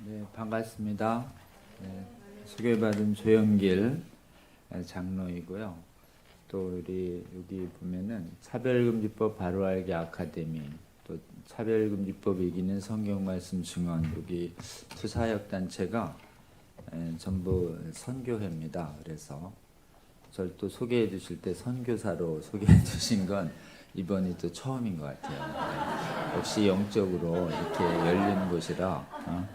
네, 반갑습니다. 네, 소개받은 조영길 장로이고요. 또 우리 여기 보면은 차별금지법 바로알기 아카데미, 또 차별금지법 이기는 성경말씀 증언, 여기 두 사역단체가 전부 선교회입니다. 그래서 저를 또 소개해 주실 때 선교사로 소개해 주신 건 이번이 또 처음인 것 같아요. 네, 역시 영적으로 이렇게 열린 곳이라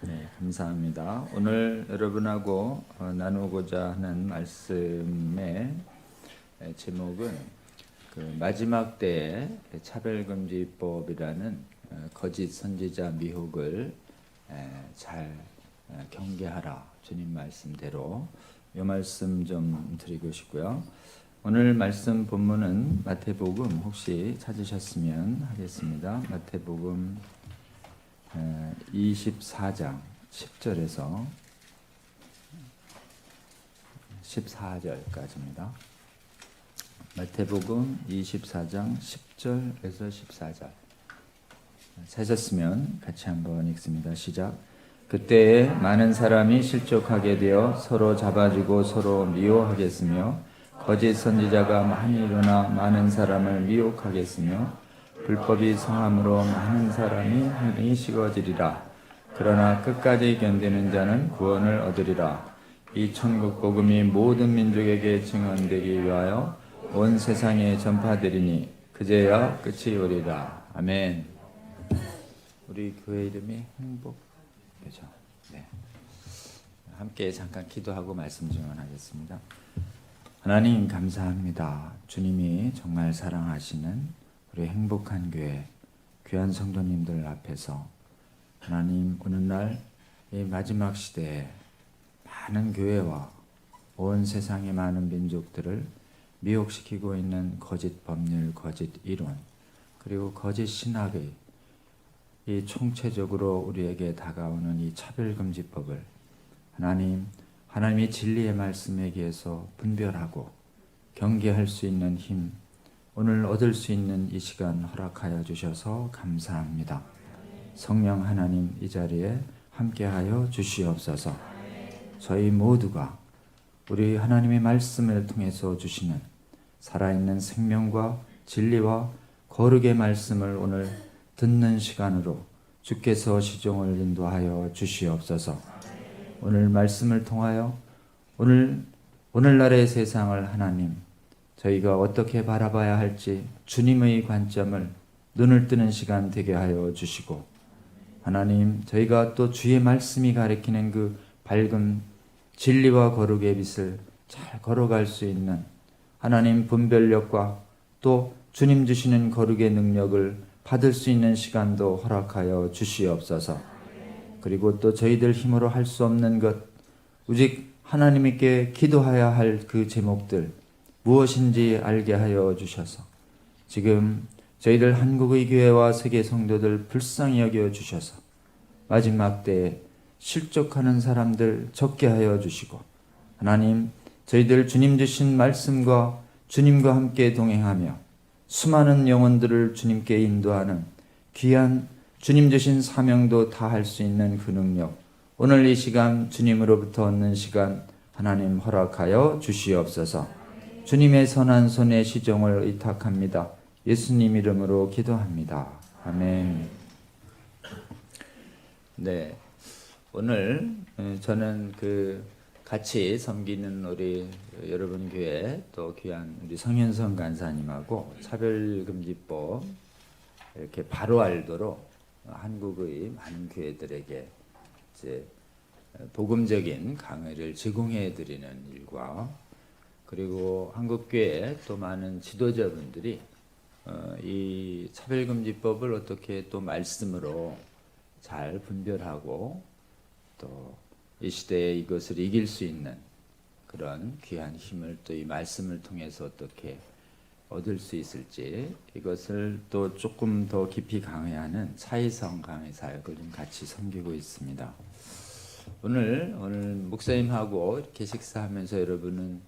네, 감사합니다. 오늘 여러분하고 나누고자 하는 말씀의 제목은 그 마지막 때의 차별금지법이라는 거짓 선지자 미혹을 잘 경계하라, 주님 말씀대로 이 말씀 좀 드리고 싶고요. 오늘 말씀 본문은 마태복음, 혹시 찾으셨으면 하겠습니다. 마태복음 24장 10절에서 14절까지입니다. 마태복음 24장 10절에서 14절. 찾았으면 같이 한번 읽습니다. 시작. 그때에 많은 사람이 실족하게 되어 서로 잡아주고 서로 미워하겠으며 거짓 선지자가 많이 일어나 많은 사람을 미혹하겠으며 불법이 성함으로 많은 사람이 흥이 식어지리라. 그러나 끝까지 견디는 자는 구원을 얻으리라. 이 천국 복음이 모든 민족에게 증언되기 위하여 온 세상에 전파되리니 그제야 끝이 오리라. 아멘. 우리 교회 이름이 행복교죠. 네. 함께 잠깐 기도하고 말씀 증언하겠습니다. 하나님 감사합니다. 주님이 정말 사랑하시는 우리 행복한 교회, 귀한 성도님들 앞에서 하나님 오늘날 이 마지막 시대에 많은 교회와 온 세상의 많은 민족들을 미혹시키고 있는 거짓 법률, 거짓 이론, 그리고 거짓 신학의 이 총체적으로 우리에게 다가오는 이 차별금지법을 하나님이 진리의 말씀에 의해서 분별하고 경계할 수 있는 힘, 오늘 얻을 수 있는 이 시간 허락하여 주셔서 감사합니다. 성령 하나님 이 자리에 함께하여 주시옵소서. 저희 모두가 우리 하나님의 말씀을 통해서 주시는 살아있는 생명과 진리와 거룩의 말씀을 오늘 듣는 시간으로 주께서 시종을 인도하여 주시옵소서. 오늘 말씀을 통하여 오늘날의 세상을 하나님 저희가 어떻게 바라봐야 할지 주님의 관점을 눈을 뜨는 시간 되게 하여 주시고 하나님 저희가 또 주의 말씀이 가리키는 그 밝은 진리와 거룩의 빛을 잘 걸어갈 수 있는 하나님 분별력과 또 주님 주시는 거룩의 능력을 받을 수 있는 시간도 허락하여 주시옵소서. 그리고 또 저희들 힘으로 할 수 없는 것 오직 하나님께 기도해야 할 그 제목들 무엇인지 알게 하여 주셔서 지금 저희들 한국의 교회와 세계 성도들 불쌍히 여겨 주셔서 마지막 때에 실족하는 사람들 적게 하여 주시고 하나님 저희들 주님 주신 말씀과 주님과 함께 동행하며 수많은 영혼들을 주님께 인도하는 귀한 주님 주신 사명도 다할 수 있는 그 능력 오늘 이 시간 주님으로부터 얻는 시간 하나님 허락하여 주시옵소서. 주님의 선한 손에 시종을 의탁합니다. 예수님 이름으로 기도합니다. 아멘. 네, 오늘 저는 같이 섬기는 우리 여러분 교회 또 귀한 우리 성현성 간사님하고 차별금지법 이렇게 바로 알도록 한국의 많은 교회들에게 이제 복음적인 강의를 제공해 드리는 일과 그리고 한국교회 또 많은 지도자분들이 이 차별금지법을 어떻게 또 말씀으로 잘 분별하고 또 이 시대에 이것을 이길 수 있는 그런 귀한 힘을 또 이 말씀을 통해서 어떻게 얻을 수 있을지 이것을 또 조금 더 깊이 강의하는 차이성 강의 사역을 좀 같이 섬기고 있습니다. 오늘 목사님하고 이렇게 식사하면서 여러분은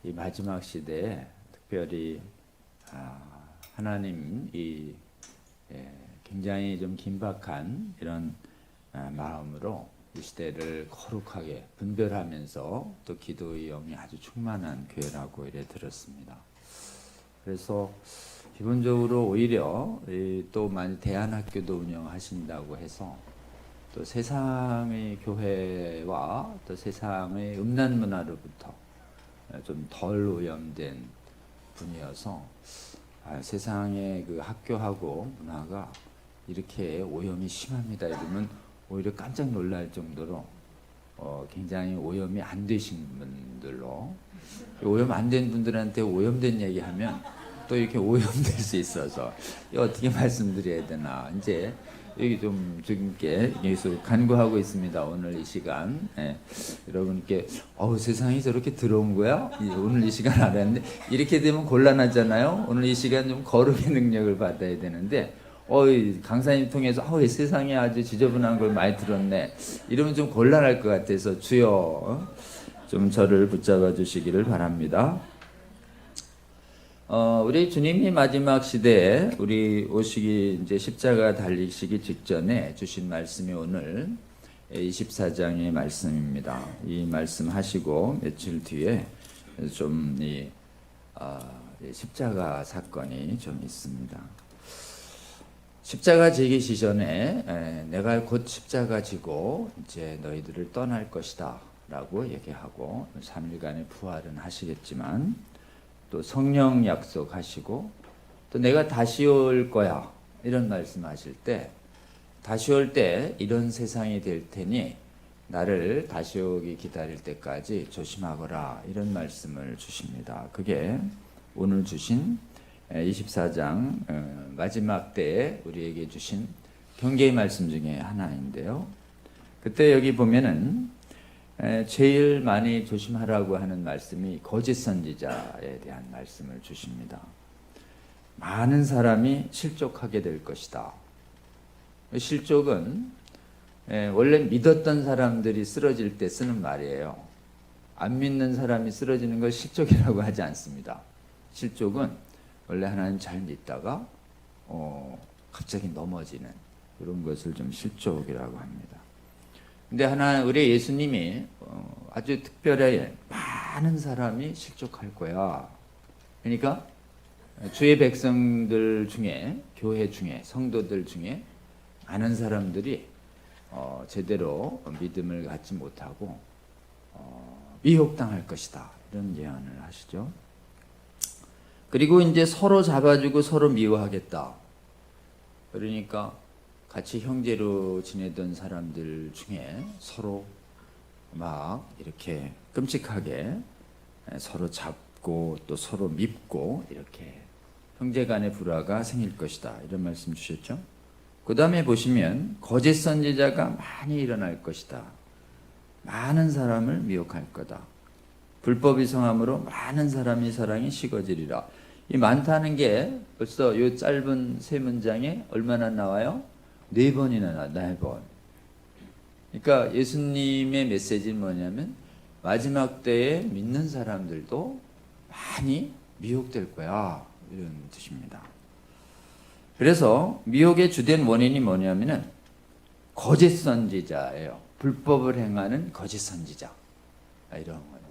이 마지막 시대에 특별히 하나님 굉장히 좀 긴박한 이런 마음으로 이 시대를 거룩하게 분별하면서 또 기도의 영이 아주 충만한 교회라고 이래 들었습니다. 그래서 기본적으로 오히려 또 많이 대안학교도 운영하신다고 해서 또 세상의 교회와 또 세상의 음란 문화로부터 좀 덜 오염된 분이어서 세상의 그 학교하고 문화가 이렇게 오염이 심합니다 이러면 오히려 깜짝 놀랄 정도로 굉장히 오염이 안 되신 분들로, 오염 안 된 분들한테 오염된 얘기하면 또 이렇게 오염될 수 있어서 어떻게 말씀드려야 되나 이제 여기 좀 지금께 계속 간구하고 있습니다. 오늘 이 시간 여러분께 세상이 저렇게 더러운 거야? 오늘 이 시간 알았는데 이렇게 되면 곤란하잖아요. 오늘 이 시간 좀 거룩의 능력을 받아야 되는데 강사님 통해서 세상에 아주 지저분한 걸 많이 들었네 이러면 좀 곤란할 것 같아서 주여 좀 저를 붙잡아 주시기를 바랍니다. 우리 주님이 마지막 시대에 우리 오시기 이제 십자가 달리시기 직전에 주신 말씀이 오늘 24장의 말씀입니다. 이 말씀 하시고 며칠 뒤에 좀 십자가 사건이 좀 있습니다. 십자가 지기 전에 내가 곧 십자가 지고 이제 너희들을 떠날 것이다 라고 얘기하고 3일간의 부활은 하시겠지만 또 성령 약속하시고 또 내가 다시 올 거야 이런 말씀하실 때 다시 올 때 이런 세상이 될 테니 나를 다시 오기 기다릴 때까지 조심하거라 이런 말씀을 주십니다. 그게 오늘 주신 24장 마지막 때에 우리에게 주신 경계의 말씀 중에 하나인데요. 그때 여기 보면은 제일 많이 조심하라고 하는 말씀이 거짓 선지자에 대한 말씀을 주십니다. 많은 사람이 실족하게 될 것이다. 실족은 원래 믿었던 사람들이 쓰러질 때 쓰는 말이에요. 안 믿는 사람이 쓰러지는 걸 실족이라고 하지 않습니다. 실족은 원래 하나님 잘 믿다가 갑자기 넘어지는 이런 것을 좀 실족이라고 합니다. 근데 우리 예수님이 아주 특별하게 많은 사람이 실족할 거야. 그러니까 주의 백성들 중에, 교회 중에, 성도들 중에 많은 사람들이 제대로 믿음을 갖지 못하고 미혹당할 것이다. 이런 예언을 하시죠. 그리고 이제 서로 잡아주고 서로 미워하겠다. 그러니까 같이 형제로 지내던 사람들 중에 서로 막 이렇게 끔찍하게 서로 잡고 또 서로 밉고 이렇게 형제간의 불화가 생길 것이다. 이런 말씀 주셨죠. 그 다음에 보시면 거짓 선지자가 많이 일어날 것이다. 많은 사람을 미혹할 거다. 불법이 성함으로 많은 사람이 사랑이 식어지리라. 이 많다는 게 벌써 이 짧은 세 문장에 얼마나 나와요? 4번이나 나와. 4번. 그러니까 예수님의 메시지는 뭐냐면 마지막 때에 믿는 사람들도 많이 미혹될 거야. 이런 뜻입니다. 그래서 미혹의 주된 원인이 뭐냐면은 거짓 선지자예요. 불법을 행하는 거짓 선지자. 이런 겁니다.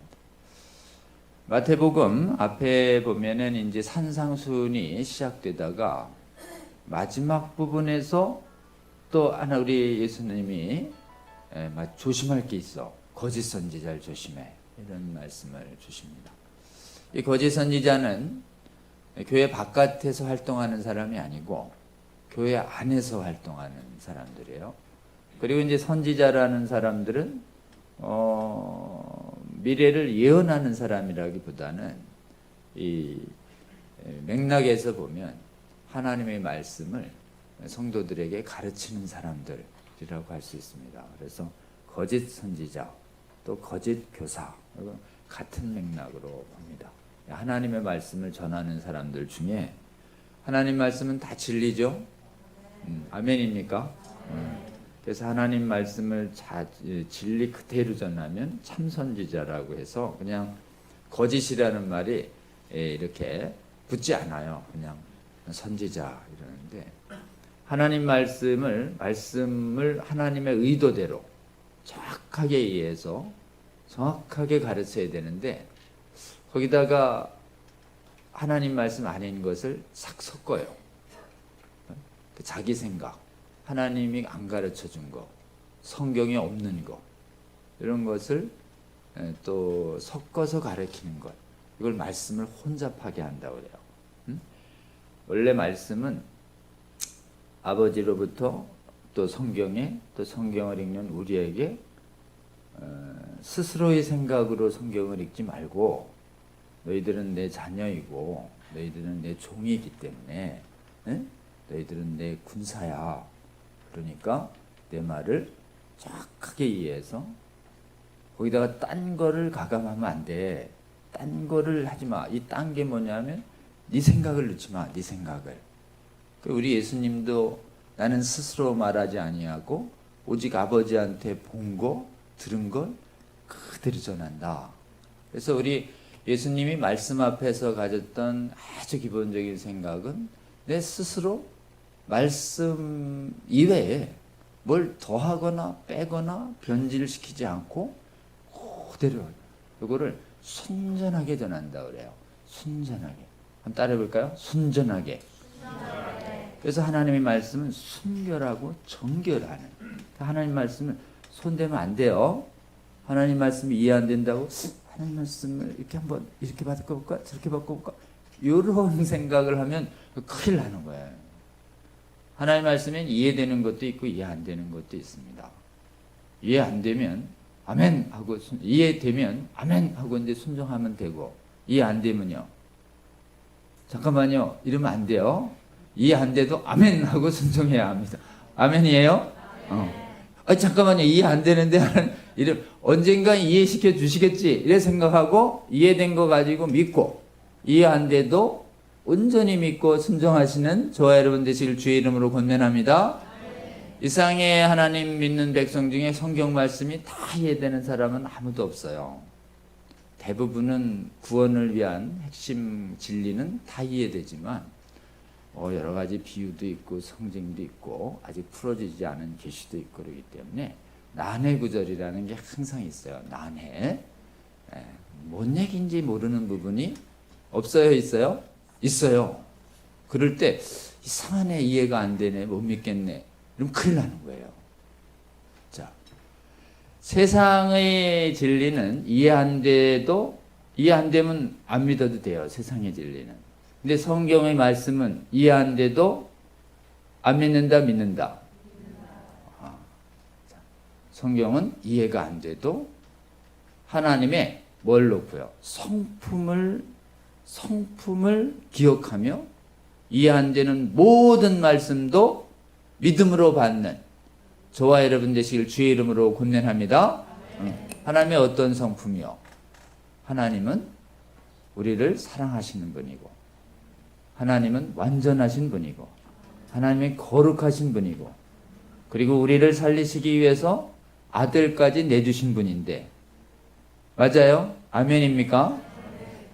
마태복음 앞에 보면은 이제 산상순이 시작되다가 마지막 부분에서 또 하나 우리 예수님이 조심할 게 있어. 거짓 선지자를 조심해. 이런 말씀을 주십니다. 이 거짓 선지자는 교회 바깥에서 활동하는 사람이 아니고 교회 안에서 활동하는 사람들이에요. 그리고 이제 선지자라는 사람들은 미래를 예언하는 사람이라기보다는 이 맥락에서 보면 하나님의 말씀을 성도들에게 가르치는 사람들이라고 할 수 있습니다. 그래서 거짓 선지자 또 거짓 교사 같은 맥락으로 봅니다. 하나님의 말씀을 전하는 사람들 중에 하나님 말씀은 다 진리죠? 아멘입니까? 그래서 하나님 말씀을 진리 그대로 전하면 참 선지자라고 해서 그냥 거짓이라는 말이 이렇게 붙지 않아요. 그냥 선지자 이러는데 하나님 말씀을 하나님의 의도대로 정확하게 이해해서 정확하게 가르쳐야 되는데, 거기다가 하나님 말씀 아닌 것을 싹 섞어요. 자기 생각, 하나님이 안 가르쳐 준 거, 성경에 없는 거, 이런 것을 또 섞어서 가르치는 것, 이걸 말씀을 혼잡하게 한다고 그래요. 원래 말씀은 아버지로부터 또 성경에, 또 성경을 읽는 우리에게 스스로의 생각으로 성경을 읽지 말고, 너희들은 내 자녀이고 너희들은 내 종이기 때문에 너희들은 내 군사야. 그러니까 내 말을 정확하게 이해해서, 거기다가 딴 거를 가감하면 안 돼. 딴 거를 하지 마. 이 딴 게 뭐냐면 네 생각을 넣지 마. 네 생각을. 우리 예수님도 나는 스스로 말하지 아니하고 오직 아버지한테 본 거, 들은 걸 그대로 전한다. 그래서 우리 예수님이 말씀 앞에서 가졌던 아주 기본적인 생각은 내 스스로 말씀 이외에 뭘 더하거나 빼거나 변질시키지 않고 그대로 이거를 순전하게 전한다 그래요. 순전하게. 한번 따라해 볼까요? 순전하게. 그래서 하나님의 말씀은 순결하고 정결하는, 하나님 말씀을 손대면 안 돼요. 하나님 말씀이 이해 안 된다고 하나님 말씀을 이렇게 한번 이렇게 바꿔볼까 저렇게 바꿔볼까 이런 생각을 하면 큰일 나는 거예요. 하나님 말씀엔 이해되는 것도 있고 이해 안 되는 것도 있습니다. 이해 안 되면 아멘 하고, 이해되면 아멘 하고 이제 순종하면 되고, 이해 안 되면요, 잠깐만요 이러면 안 돼요. 이해 안 돼도 아멘 하고 순종해야 합니다. 아멘이에요? 잠깐만요 이해 안 되는데 이름 언젠가 이해시켜 주시겠지 이래 생각하고, 이해된 거 가지고 믿고, 이해 안 돼도 온전히 믿고 순종하시는 저와 여러분 되시길 주의 이름으로 권면합니다. 이 세상에 하나님 믿는 백성 중에 성경 말씀이 다 이해되는 사람은 아무도 없어요. 대부분은 구원을 위한 핵심 진리는 다 이해되지만 여러 가지 비유도 있고 성징도 있고 아직 풀어지지 않은 계시도 있고 그러기 때문에 난해 구절이라는 게 항상 있어요. 난해. 뭔 얘기인지 모르는 부분이 없어요? 있어요? 있어요. 그럴 때 이상하네, 이해가 안 되네, 못 믿겠네, 그럼 큰일 나는 거예요. 자, 세상의 진리는 이해 안 되면 안 믿어도 돼요. 세상의 진리는. 근데 성경의 말씀은 이해 안 돼도 안 믿는다, 믿는다. 성경은 이해가 안 돼도 하나님의 뭘 놓고요? 성품을 기억하며 이해 안 되는 모든 말씀도 믿음으로 받는 저와 여러분 되시길 주의 이름으로 권면합니다. 하나님의 어떤 성품이요? 하나님은 우리를 사랑하시는 분이고, 하나님은 완전하신 분이고, 하나님은 거룩하신 분이고, 그리고 우리를 살리시기 위해서 아들까지 내주신 분인데, 맞아요? 아멘입니까?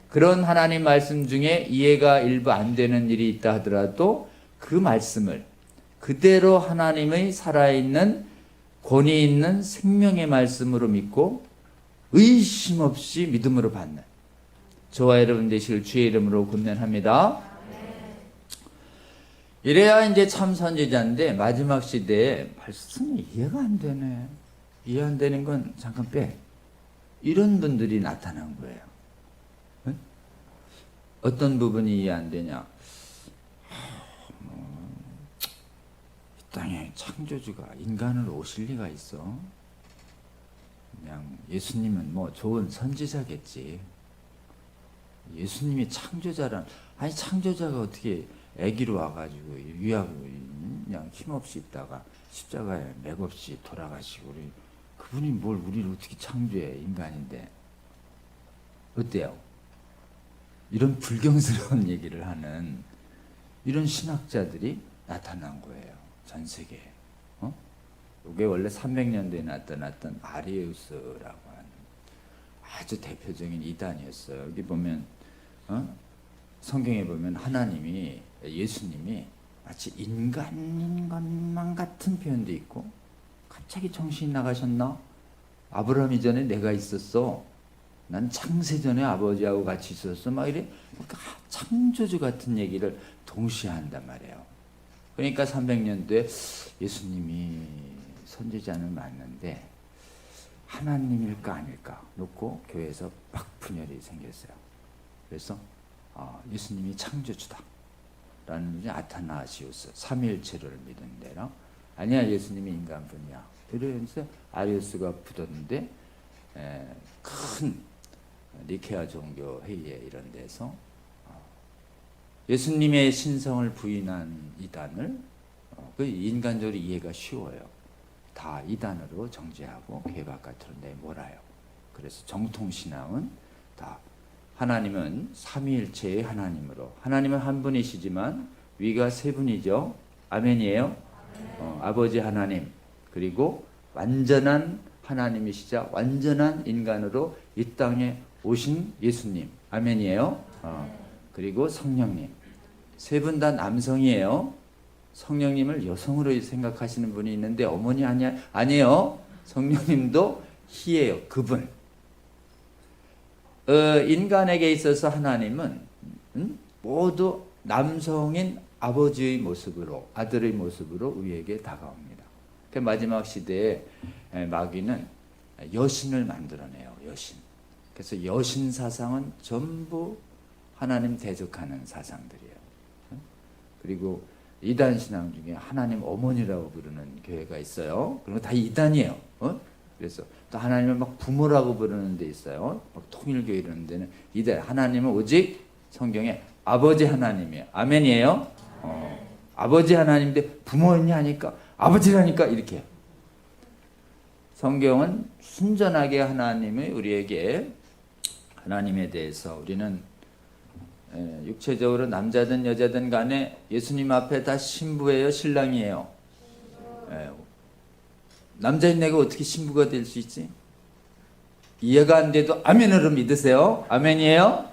그런 하나님 말씀 중에 이해가 일부 안 되는 일이 있다 하더라도 그 말씀을 그대로 하나님의 살아있는 권위 있는 생명의 말씀으로 믿고 의심 없이 믿음으로 받는 저와 여러분 되시길 주의 이름으로 권면합니다. 이래야 이제 참 선지자인데, 마지막 시대에 말씀이 이해가 안 되네, 이해 안 되는 건 잠깐 빼, 이런 분들이 나타난 거예요. 응? 어떤 부분이 이해 안 되냐? 이 땅에 창조주가 인간을 오실 리가 있어? 그냥 예수님은 뭐 좋은 선지자겠지. 예수님이 창조자란, 아니 창조자가 어떻게 아기로 와가지고 유약으로 그냥 힘없이 있다가 십자가에 맥없이 돌아가시고, 그분이 뭘 우리를 어떻게 창조해, 인간인데. 어때요? 이런 불경스러운 얘기를 하는 이런 신학자들이 나타난 거예요, 전 세계에. 이게 원래 300년대에 나타났던 아리우스라고 하는 아주 대표적인 이단이었어요. 여기 보면 성경에 보면 하나님이, 예수님이 마치 인간인 것만 같은 표현도 있고, 갑자기 정신이 나가셨나? 아브라함 이전에 내가 있었어. 난 창세전에 아버지하고 같이 있었어. 막 이래. 그러니까 창조주 같은 얘기를 동시에 한단 말이에요. 그러니까 300년도에 예수님이 선지자는 맞는데 하나님일까 아닐까 놓고 교회에서 막 분열이 생겼어요. 그래서 예수님이 창조주다 라는 아타나시우스 삼위일체를 믿는데요. 아니야, 예수님이 인간뿐이야. 이러면서 아리우스가 붙었는데 큰 니케아 종교 회의에 이런 데서 예수님의 신성을 부인한 이단을 그 인간적으로 이해가 쉬워요. 다 이단으로 정죄하고 교회 바깥으로 내몰아요. 그래서 정통신앙은 다 하나님은 삼위일체의 하나님으로, 하나님은 한 분이시지만 위가 세 분이죠. 아멘이에요. 아버지 하나님, 그리고 완전한 하나님이시자 완전한 인간으로 이 땅에 오신 예수님, 아멘이에요. 그리고 성령님, 세 분 다 남성이에요. 성령님을 여성으로 생각하시는 분이 있는데 어머니 아니에요. 성령님도 희예요. 그분. 인간에게 있어서 하나님은 모두 남성인 아버지의 모습으로, 아들의 모습으로 우리에게 다가옵니다. 그 마지막 시대에 마귀는 여신을 만들어내요. 여신. 그래서 여신 사상은 전부 하나님 대적하는 사상들이에요. 그리고 이단 신앙 중에 하나님 어머니라고 부르는 교회가 있어요. 그런 거 다 이단이에요. 그래서 또 하나님을 막 부모라고 부르는 데 있어요. 막 통일교회 이런 데는 이단. 하나님은 오직 성경에 아버지 하나님이에요. 아멘이에요. 아버지 하나님인데 부모였냐 하니까 아버지라니까 이렇게. 성경은 순전하게 하나님의 우리에게 하나님에 대해서 우리는 육체적으로 남자든 여자든 간에 예수님 앞에 다 신부예요, 신랑이에요? 남자인 내가 어떻게 신부가 될 수 있지? 이해가 안 돼도 아멘으로 믿으세요. 아멘이에요?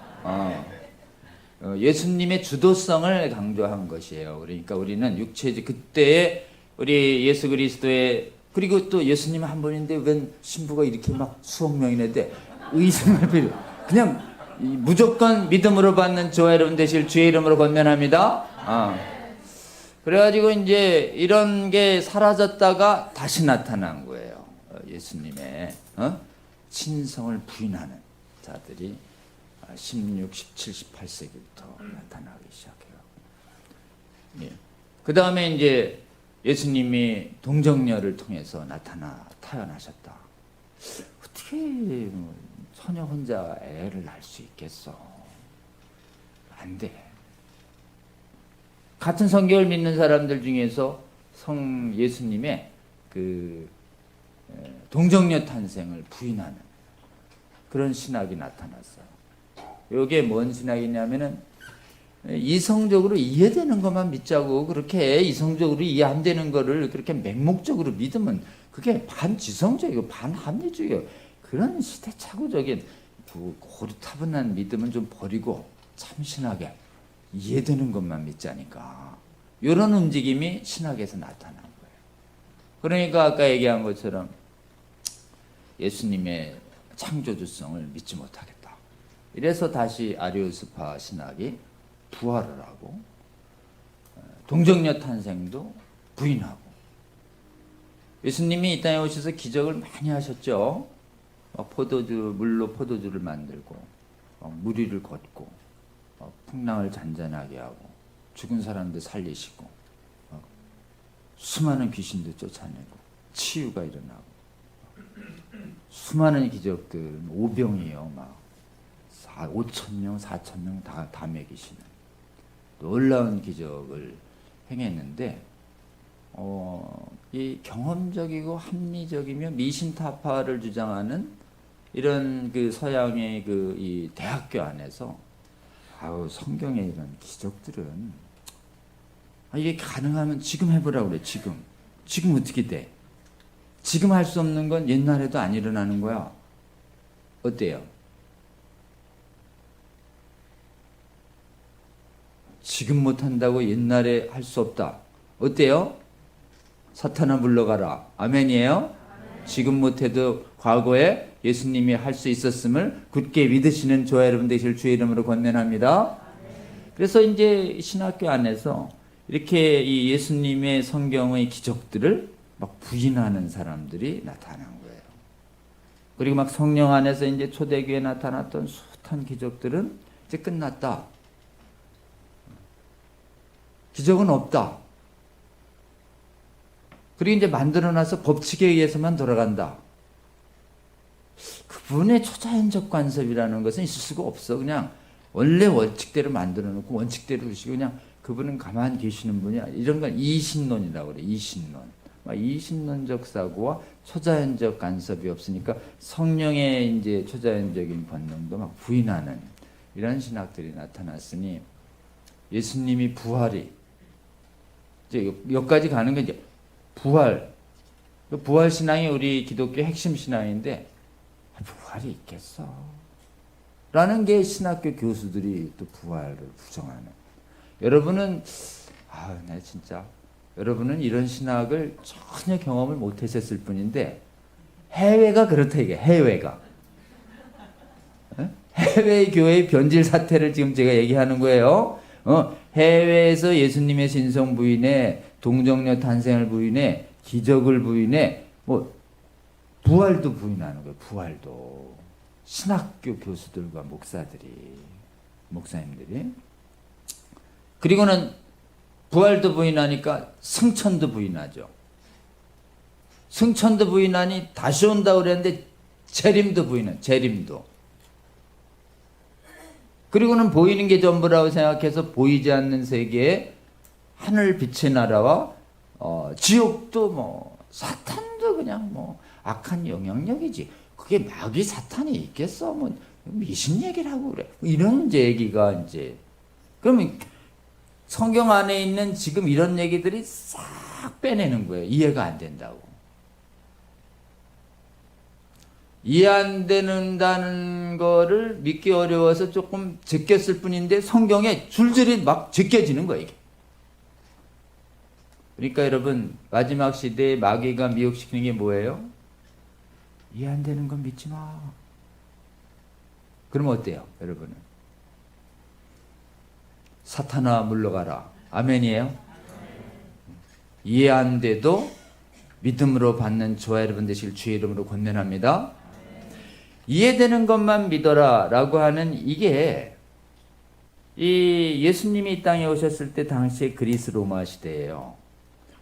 예수님의 주도성을 강조한 것이에요. 그러니까 우리는 육체적 그때의 우리 예수 그리스도의, 그리고 또 예수님 한 분인데 웬 신부가 이렇게 막 수억 명이는데 의심할 필요, 그냥 무조건 믿음으로 받는 저와 여러분 되실 주의 이름으로 권면합니다. 그래가지고 이제 이런 게 사라졌다가 다시 나타난 거예요. 예수님의 신성을 부인하는 자들이 16, 17, 18세기부터 나타나기 시작해요. 예. 그 다음에 이제 예수님이 동정녀를 통해서 태어나셨다. 어떻게 처녀 혼자 애를 낳을 수 있겠어? 안 돼. 같은 성경을 믿는 사람들 중에서 성 예수님의 그 동정녀 탄생을 부인하는 그런 신학이 나타났어요. 이게 뭔 신학이냐면은 이성적으로 이해되는 것만 믿자고, 그렇게 이성적으로 이해 안 되는 거를 그렇게 맹목적으로 믿으면 그게 반지성적이고 반합리적이에요. 그런 시대착오적인 고리타분한 믿음은 좀 버리고 참신하게 이해되는 것만 믿자니까, 이런 움직임이 신학에서 나타난 거예요. 그러니까 아까 얘기한 것처럼 예수님의 창조주성을 믿지 못하겠다. 이래서 다시 아리우스파 신학이 부활을 하고 동정녀 탄생도 부인하고, 예수님이 이 땅에 오셔서 기적을 많이 하셨죠. 물로 포도주를 만들고 물 위를 걷고 풍랑을 잔잔하게 하고 죽은 사람들 살리시고 수많은 귀신들 쫓아내고 치유가 일어나고 수많은 기적들, 오병이에요. 막 5,000명, 4,000명 다 먹이시는 놀라운 기적을 행했는데, 이 경험적이고 합리적이며 미신타파를 주장하는 이런 그 서양의 그 이 대학교 안에서 성경의 이런 기적들은 이게 가능하면 지금 해보라고 그래. 지금 어떻게 돼? 지금 할 수 없는 건 옛날에도 안 일어나는 거야. 어때요? 지금 못한다고 옛날에 할 수 없다. 어때요? 사탄아 물러가라. 아멘이에요? 지금 못해도 과거에 예수님이 할 수 있었음을 굳게 믿으시는 저와 여러분 되실 주의 이름으로 권면합니다. 그래서 이제 신학교 안에서 이렇게 이 예수님의 성경의 기적들을 막 부인하는 사람들이 나타난 거예요. 그리고 막 성령 안에서 이제 초대교회에 나타났던 숱한 기적들은 이제 끝났다. 기적은 없다. 그리고 이제 만들어놔서 법칙에 의해서만 돌아간다. 그분의 초자연적 간섭이라는 것은 있을 수가 없어. 그냥 원래 원칙대로 만들어 놓고 원칙대로 두시고 그냥 그분은 가만히 계시는 분이야. 이런 건 이신론이라고 그래. 이신론. 이신론적 사고와 초자연적 간섭이 없으니까 성령의 이제 초자연적인 본능도 막 부인하는 이런 신학들이 나타났으니 예수님이 부활이 이제 여기까지 가는 게 이제 부활 신앙이 우리 기독교 핵심 신앙인데 부활이 있겠어? 라는 게 신학교 교수들이 또 부활을 부정하는. 여러분은 나 진짜 여러분은 이런 신학을 전혀 경험을 못 하셨을 뿐인데 해외가 그렇다 이게 해외가. 해외 교회의 변질 사태를 지금 제가 얘기하는 거예요. 해외에서 예수님의 신성 부인에 동정녀 탄생을 부인해 기적을 부인해 뭐 부활도 부인하는 거예요. 부활도 신학교 교수들과 목사님들이 그리고는 부활도 부인하니까 승천도 부인하죠. 승천도 부인하니 다시 온다고 그랬는데 재림도 부인해. 재림도. 그리고는 보이는 게 전부라고 생각해서 보이지 않는 세계에 하늘 빛의 나라와 지옥도 뭐 사탄도 그냥 뭐 악한 영향력이지. 그게 마귀 사탄이 있겠어? 뭐 미신 얘기를 하고 그래. 이런 이제 얘기가 이제 그러면 성경 안에 있는 지금 이런 얘기들이 싹 빼내는 거예요. 이해가 안 된다고. 이해 안 된다는 거를 믿기 어려워서 조금 제꼈을 뿐인데 성경에 줄줄이 막 제껴지는 거예요. 이게. 그러니까 여러분 마지막 시대에 마귀가 미혹시키는 게 뭐예요? 이해 안 되는 건 믿지 마. 그러면 어때요? 여러분은? 사탄아 물러가라. 아멘이에요? 이해 안 돼도 믿음으로 받는 저와 여러분 되실 주의 이름으로 권면합니다. 이해되는 것만 믿어라 라고 하는 이게 이 예수님이 이 땅에 오셨을 때 당시에 그리스 로마 시대예요.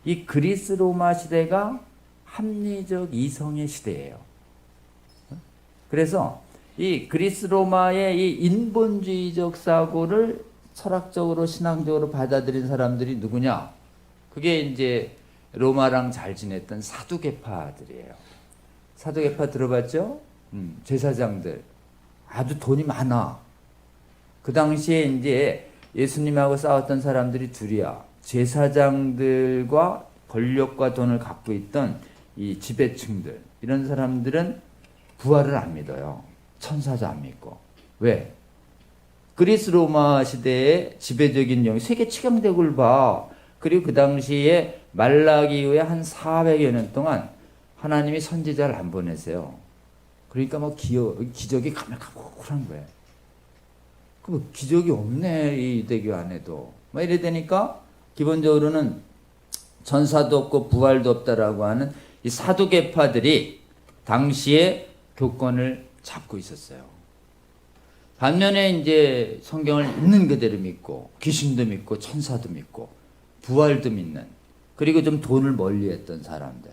이 그리스 로마 시대가 합리적 이성의 시대예요. 그래서 이 그리스 로마의 이 인본주의적 사고를 철학적으로 신앙적으로 받아들인 사람들이 누구냐? 그게 이제 로마랑 잘 지냈던 사두개파들이에요. 사두개파 들어봤죠? 제사장들 아주 돈이 많아. 그 당시에 이제 예수님하고 싸웠던 사람들이 둘이야. 제사장들과 권력과 돈을 갖고 있던 이 지배층들. 이런 사람들은 부활을 안 믿어요. 천사도 안 믿고. 왜? 그리스 로마 시대의 지배적인 영이 세계 치경대국을 봐. 그리고 그 당시에 말라기 이후에 한 400여 년 동안 하나님이 선지자를 안 보내세요. 그러니까 뭐 기적이 가물가물한 거예요. 그 기적이 없네 이 대교 안에도. 뭐 이래 되니까 기본적으로는 전사도 없고 부활도 없다라고 하는 이 사두개파들이 당시에 교권을 잡고 있었어요. 반면에 이제 성경을 있는 그대로 믿고 귀신도 믿고 천사도 믿고 부활도 믿는 그리고 좀 돈을 멀리했던 사람들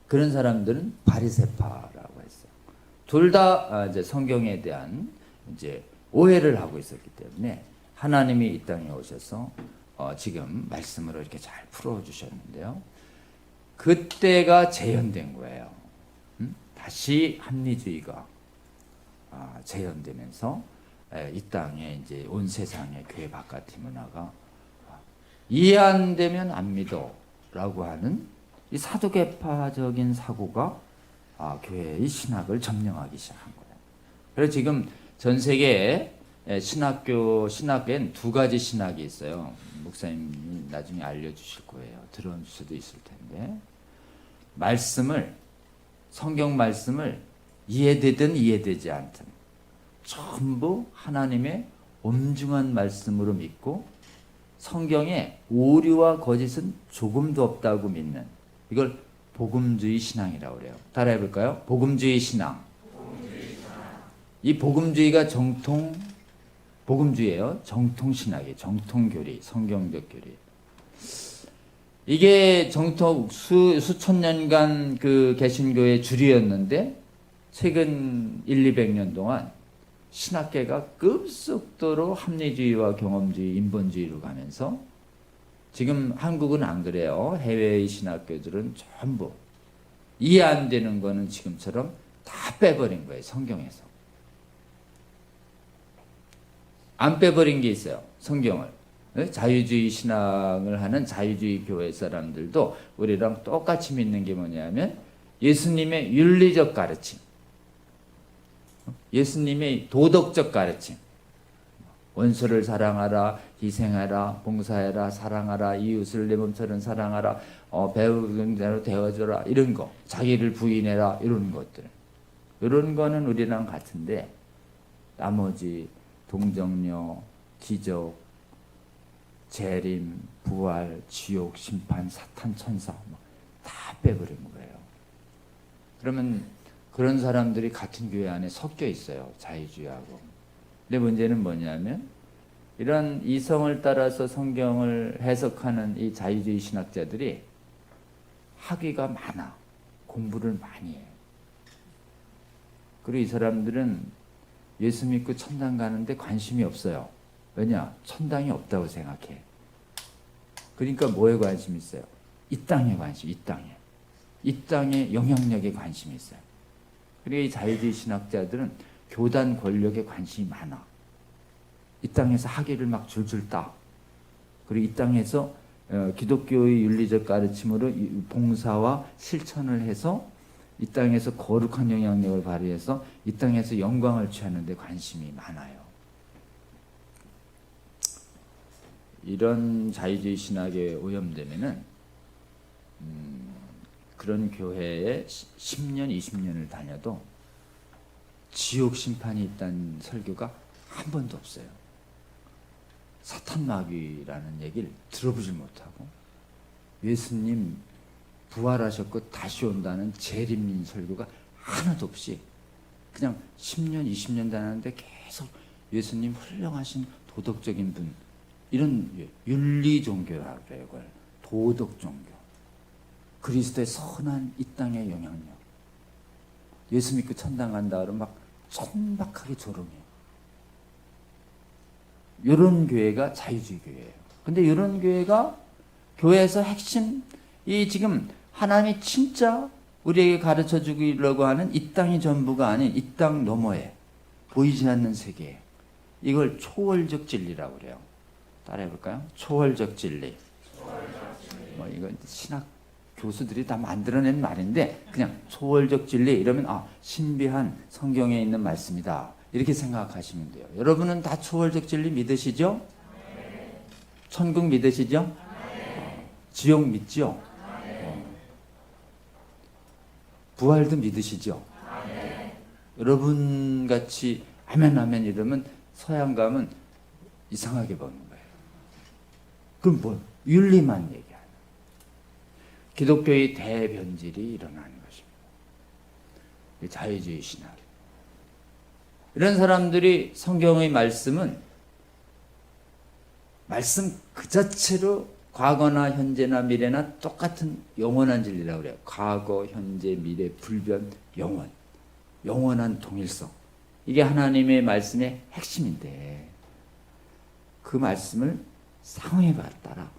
그런 사람들은 바리새파라고 했어요. 둘 다 이제 성경에 대한 이제 오해를 하고 있었기 때문에 하나님이 이 땅에 오셔서 지금 말씀으로 이렇게 잘 풀어주셨는데요. 그때가 재현된 거예요. 다시 합리주의가 재현되면서 이 땅에 이제 온 세상의 교회 바깥의 문화가 이해 안 되면 안 믿어라고 하는 이 사두개파적인 사고가 교회의 신학을 점령하기 시작한 거예요. 그래서 지금 전 세계에 신학엔 두 가지 신학이 있어요. 목사님이 나중에 알려주실 거예요. 들어줄 수도 있을 텐데. 성경 말씀을 이해되든 이해되지 않든 전부 하나님의 엄중한 말씀으로 믿고 성경에 오류와 거짓은 조금도 없다고 믿는, 이걸 복음주의 신앙이라고 그래요. 따라해 볼까요? 복음주의 신앙. 이 복음주의가 복음주의예요. 정통 신학이에요. 정통 교리, 성경적 교리. 이게 수천 년간 그 개신교의 주류였는데 최근 200년 동안 신학계가 급속도로 합리주의와 경험주의, 인본주의로 가면서 지금 한국은 안 그래요. 해외의 신학교들은 전부 이해 안 되는 거는 지금처럼 다 빼버린 거예요. 성경에서. 안 빼버린 게 있어요. 성경을. 자유주의 신앙을 하는 자유주의 교회 사람들도 우리랑 똑같이 믿는 게 뭐냐면 예수님의 윤리적 가르침, 예수님의 도덕적 가르침, 원수를 사랑하라, 희생하라, 봉사해라, 사랑하라, 이웃을 내 몸처럼 사랑하라, 배우는 대로 대어줘라, 이런 거, 자기를 부인해라, 이런 것들. 이런 거는 우리랑 같은데 나머지 동정녀, 기적, 재림, 부활, 지옥, 심판, 사탄, 천사 다 빼버린 거예요. 그러면 그런 사람들이 같은 교회 안에 섞여 있어요. 자유주의하고. 근데 문제는 뭐냐면 이런 이성을 따라서 성경을 해석하는 이 자유주의 신학자들이 학위가 많아. 공부를 많이 해요. 그리고 이 사람들은 예수 믿고 천당 가는데 관심이 없어요. 왜냐? 천당이 없다고 생각해. 그러니까 뭐에 관심이 있어요? 이 땅에 관심, 이 땅에. 이 땅의 영향력에 관심이 있어요. 그리고 이 자유주의 신학자들은 교단 권력에 관심이 많아. 이 땅에서 학위를 막 줄줄 따. 그리고 이 땅에서 기독교의 윤리적 가르침으로 봉사와 실천을 해서 이 땅에서 거룩한 영향력을 발휘해서 이 땅에서 영광을 취하는 데 관심이 많아요. 이런 자유주의 신학에 오염되면은 그런 교회에 10년, 20년을 다녀도 지옥 심판이 있다는 설교가 한 번도 없어요. 사탄 마귀라는 얘기를 들어보질 못하고 예수님 부활하셨고 다시 온다는 재림 설교가 하나도 없이 그냥 10년, 20년 다녔는데 계속 예수님 훌륭하신 도덕적인 분, 이런 윤리 종교라고 그래요. 이걸 도덕 종교. 그리스도의 선한 이 땅의 영향력. 예수 믿고 천당 간다 그러면 막 천박하게 조롱해요. 이런 교회가 자유주의 교회예요. 근데 이런 교회가 교회에서 핵심, 이 지금 하나님이 진짜 우리에게 가르쳐 주려고 하는 이 땅이 전부가 아닌 이 땅 너머에 보이지 않는 세계, 이걸 초월적 진리라고 그래요. 따라해 볼까요? 초월적 진리. 이건 신학 교수들이 다 만들어낸 말인데 그냥 초월적 진리 이러면 신비한 성경에 있는 말씀이다, 이렇게 생각하시면 돼요. 여러분은 다 초월적 진리 믿으시죠? 천국 믿으시죠? 지옥 믿죠? 부활도 믿으시죠? 여러분 같이 아멘 아멘 이러면 서양 가면 이상하게 보는 거예요. 그럼 뭐 윤리만 얘기하는, 기독교의 대변질이 일어나는 것입니다. 자유주의 신학. 이런 사람들이 성경의 말씀은 말씀 그 자체로 과거나 현재나 미래나 똑같은 영원한 진리라고 그래요. 과거, 현재, 미래, 불변, 영원. 영원한 동일성. 이게 하나님의 말씀의 핵심인데 그 말씀을 상황에 따라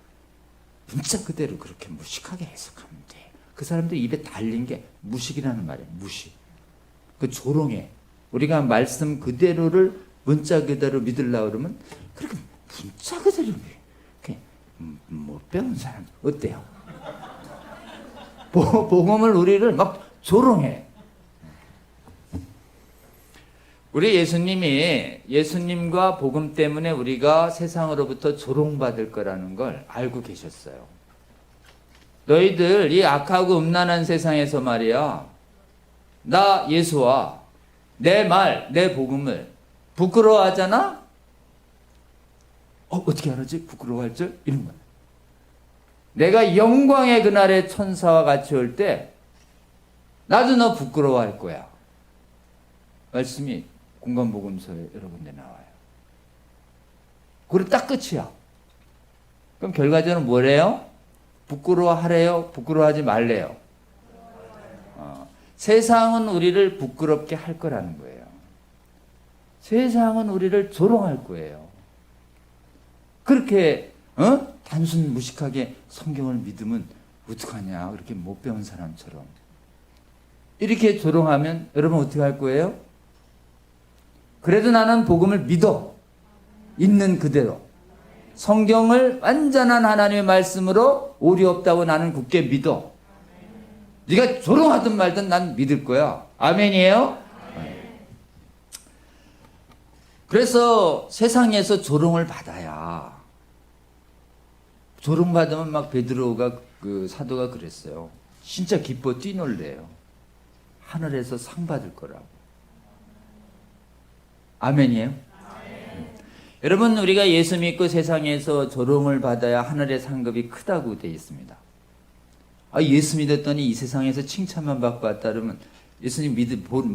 문자 그대로 그렇게 무식하게 해석하면 돼. 그 사람들 입에 달린 게 무식이라는 말이에요. 무식. 그 조롱해. 우리가 말씀 그대로를 문자 그대로 믿으려고 그러면 그렇게 문자 그대로 못 배운 사람 어때요? 복음을 우리를 막 조롱해. 우리 예수님과 복음 때문에 우리가 세상으로부터 조롱받을 거라는 걸 알고 계셨어요. 너희들 이 악하고 음란한 세상에서 말이야, 나 예수와 내 말, 내 복음을 부끄러워하잖아? 어떻게 알았지? 부끄러워할 줄? 이런 거야. 내가 영광의 그날에 천사와 같이 올 때 나도 너 부끄러워할 거야. 말씀이 공관복음서에 여러 군데 나와요. 그리고 딱 끝이야. 그럼 결과적으로 뭐래요? 부끄러워하래요? 부끄러워하지 말래요? 세상은 우리를 부끄럽게 할 거라는 거예요. 세상은 우리를 조롱할 거예요. 그렇게 단순 무식하게 성경을 믿으면 어떡하냐, 그렇게 못 배운 사람처럼 이렇게 조롱하면 여러분 어떻게 할 거예요? 그래도 나는 복음을 믿어. 있는 그대로 성경을 완전한 하나님의 말씀으로 오류 없다고 나는 굳게 믿어. 네가 조롱하든 말든 난 믿을 거야. 아멘이에요? 그래서 세상에서 조롱을 받아야, 조롱받으면 막 베드로가 그 사도가 그랬어요. 진짜 기뻐 뛰놀래요. 하늘에서 상 받을 거라고. 아멘이에요? 여러분, 우리가 예수 믿고 세상에서 조롱을 받아야 하늘의 상급이 크다고 되어 있습니다. 예수 믿었더니 이 세상에서 칭찬만 받고 왔다 그러면 예수님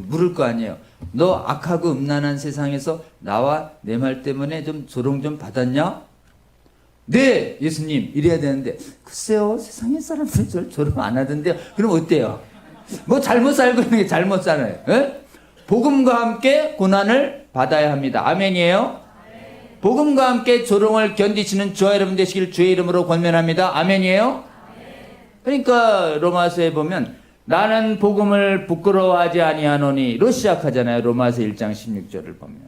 물을 거 아니에요. 너 악하고 음란한 세상에서 나와 내 말 때문에 좀 조롱 좀 받았냐? 네, 예수님. 이래야 되는데, 글쎄요, 세상의 사람들이 저를 조롱 안 하던데요. 그럼 어때요? 뭐 잘못 살고 있는 게 잘못 살아요. 에? 복음과 함께 고난을 받아야 합니다. 아멘이에요? 복음과 함께 조롱을 견디시는 저와 여러분 되시길 주의 이름으로 권면합니다. 아멘이에요? 그러니까 로마서에 보면 나는 복음을 부끄러워하지 아니하노니로 시작하잖아요. 로마서 1장 16절을 보면.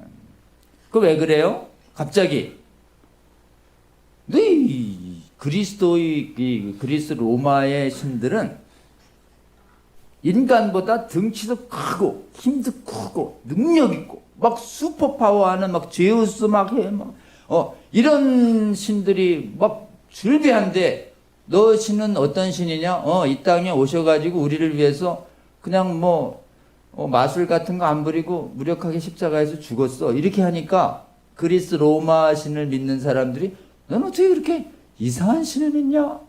그 왜 그래요? 갑자기 그리스 로마의 신들은 인간보다 덩치도 크고 힘도 크고 능력 있고 막 슈퍼파워하는 막 제우스 막 해 막 이런 신들이 막 즐비한데, 너 신은 어떤 신이냐? 이 땅에 오셔가지고 우리를 위해서 그냥 마술 같은 거 안 부리고 무력하게 십자가에서 죽었어. 이렇게 하니까 그리스 로마 신을 믿는 사람들이 넌 어떻게 그렇게 이상한 신을 믿냐?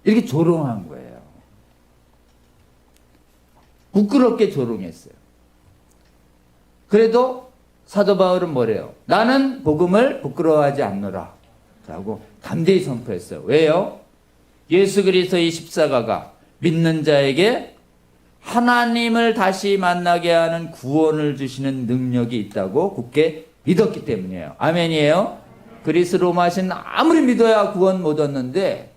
이렇게 조롱한 거예요. 부끄럽게 조롱했어요. 그래도 사도 바울은 뭐래요? 나는 복음을 부끄러워하지 않노라 라고 담대히 선포했어요. 왜요? 예수 그리스도의 십자가가 믿는 자에게 하나님을 다시 만나게 하는 구원을 주시는 능력이 있다고 굳게 믿었기 때문이에요. 아멘이에요? 그리스 로마신 아무리 믿어야 구원 못 얻는데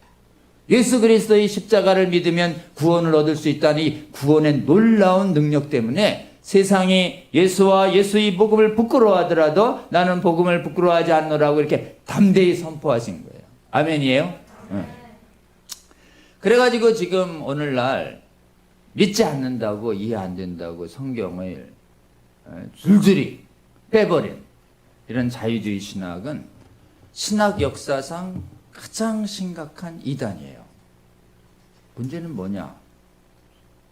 예수 그리스도의 십자가를 믿으면 구원을 얻을 수 있다니 구원의 놀라운 능력 때문에 세상이 예수와 예수의 복음을 부끄러워하더라도 나는 복음을 부끄러워하지 않노라고 이렇게 담대히 선포하신 거예요. 아멘이에요? 그래가지고 지금 오늘날 믿지 않는다고, 이해 안 된다고 성경을 줄줄이 빼버린 이런 자유주의 신학은 신학 역사상 가장 심각한 이단이에요. 문제는 뭐냐?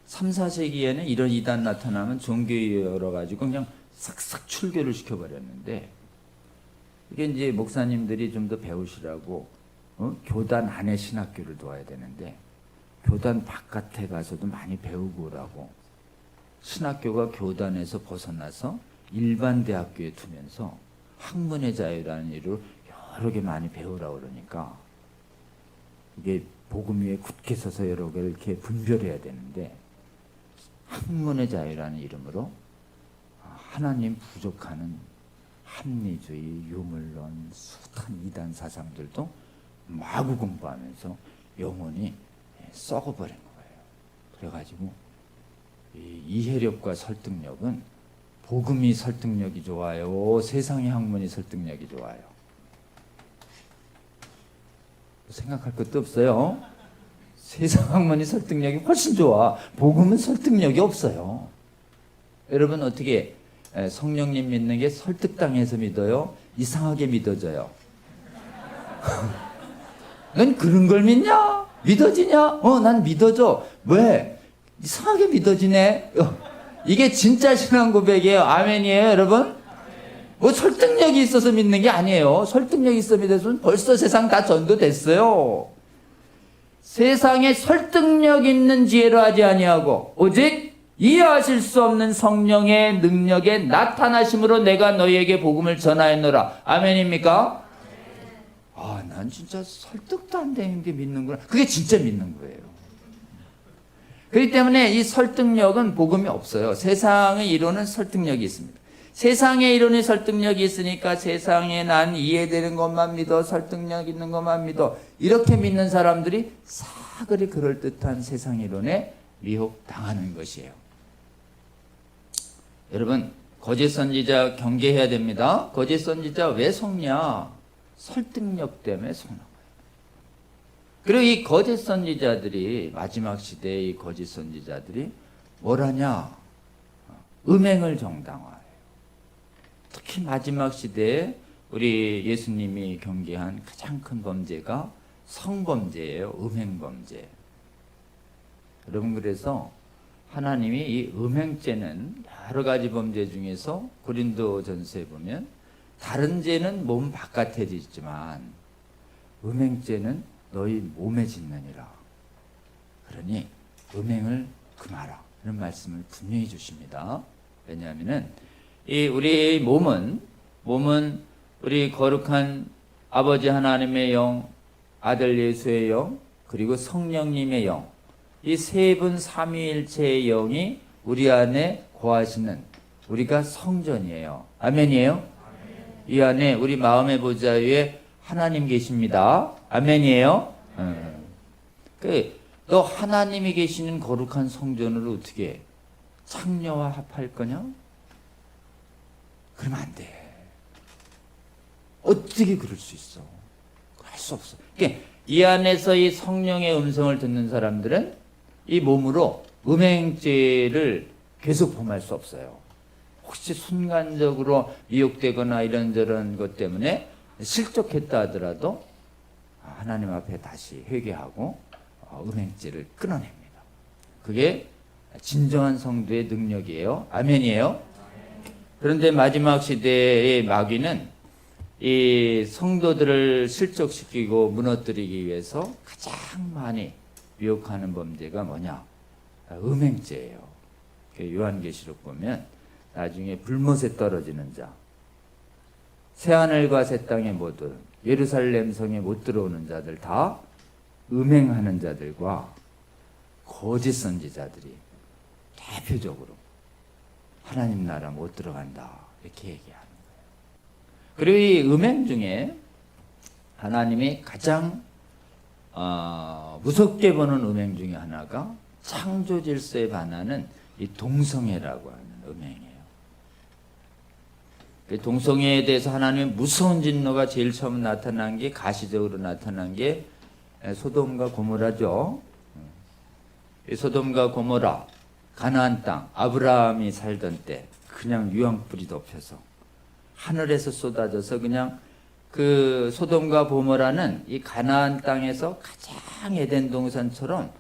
3, 4세기에는 이런 이단 나타나면 종교에 열어가지고 그냥 싹싹 출교를 시켜버렸는데, 이게 이제 목사님들이 좀 더 배우시라고 교단 안에 신학교를 둬야 되는데 교단 바깥에 가서도 많이 배우고 오라고 신학교가 교단에서 벗어나서 일반 대학교에 두면서 학문의 자유라는 이유로 여러 개 많이 배우라고 그러니까 이게 복음 위에 굳게 서서 여러 개를 이렇게 분별해야 되는데 학문의 자유라는 이름으로 하나님 부족하는 합리주의, 유물론, 숱한 이단 사상들도 마구 공부하면서 영혼이 썩어버린 거예요. 그래가지고 이 이해력과 설득력은 복음이 설득력이 좋아요? 세상의 학문이 설득력이 좋아요? 생각할 것도 없어요. 세상 학문이 설득력이 훨씬 좋아. 복음은 설득력이 없어요. 여러분 어떻게 성령님 믿는 게 설득당해서 믿어요? 이상하게 믿어져요? 넌 그런 걸 믿냐? 믿어지냐? 난 믿어져. 왜? 이상하게 믿어지네. 이게 진짜 신앙 고백이에요. 아멘이에요, 여러분? 뭐 설득력이 있어서 믿는 게 아니에요. 설득력이 있어 믿었으면 벌써 세상 다 전도됐어요. 세상에 설득력 있는 지혜로 하지 아니하고 오직 이해하실 수 없는 성령의 능력의 나타나심으로 내가 너희에게 복음을 전하였노라. 아멘입니까? 난 진짜 설득도 안 되는데 믿는구나. 그게 진짜 믿는 거예요. 그렇기 때문에 이 설득력은 복음이 없어요. 세상의 이론은 설득력이 있습니다. 세상의 이론이 설득력이 있으니까 세상에 난 이해되는 것만 믿어, 설득력 있는 것만 믿어, 이렇게 믿는 사람들이 사그리 그럴듯한 세상 이론에 미혹당하는 것이에요. 여러분, 거짓 선지자 경계해야 됩니다. 거짓 선지자 왜 속냐? 설득력 때문에 속는 거예요. 그리고 이 거짓 선지자들이, 마지막 시대의 이 거짓 선지자들이 뭘 하냐? 음행을 정당화해요. 특히 마지막 시대에 우리 예수님이 경계한 가장 큰 범죄가 성범죄예요. 음행범죄. 여러분, 그래서 하나님이 이 음행죄는 여러 가지 범죄 중에서 고린도전서에 보면 다른 죄는 몸 바깥에 짓지만 음행죄는 너희 몸에 짓느니라. 그러니 음행을 금하라. 이런 말씀을 분명히 주십니다. 왜냐하면은 이 우리 몸은 우리 거룩한 아버지 하나님의 영, 아들 예수의 영, 그리고 성령님의 영, 이 세 분 삼위일체의 영이 우리 안에 거하시는 우리가 성전이에요. 아멘이에요? 이 안에 우리 마음의 보좌 위에 하나님 계십니다. 아멘이에요? 너 하나님이 계시는 거룩한 성전으로 어떻게 창녀와 합할 거냐? 그러면 안 돼. 어떻게 그럴 수 있어? 할 수 없어. 그러니까 이 안에서 이 성령의 음성을 듣는 사람들은 이 몸으로 음행죄를 계속 범할 수 없어요. 혹시 순간적으로 미혹되거나 이런저런 것 때문에 실족했다 하더라도 하나님 앞에 다시 회개하고 음행죄를 끊어냅니다. 그게 진정한 성도의 능력이에요. 아멘이에요? 그런데 마지막 시대의 마귀는 이 성도들을 실족시키고 무너뜨리기 위해서 가장 많이 미혹하는 범죄가 뭐냐? 음행죄예요. 요한계시록 보면 나중에 불못에 떨어지는 자, 새하늘과 새 땅에 모두 예루살렘 성에 못 들어오는 자들 다 음행하는 자들과 거짓 선지자들이 대표적으로 하나님 나라 못 들어간다 이렇게 얘기하는 거예요. 그리고 이 음행 중에 하나님이 가장 무섭게 보는 음행 중에 하나가 창조 질서에 반하는 이 동성애라고 하는 음행이에요. 동성애에 대해서 하나님의 무서운 진노가 제일 처음 나타난 게, 가시적으로 나타난 게 소돔과 고모라죠. 이 소돔과 고모라, 가나안 땅, 아브라함이 살던 때 그냥 유황불이 덮여서 하늘에서 쏟아져서 그냥 그 소돔과 고모라는 이 가나안 땅에서 가장 에덴 동산처럼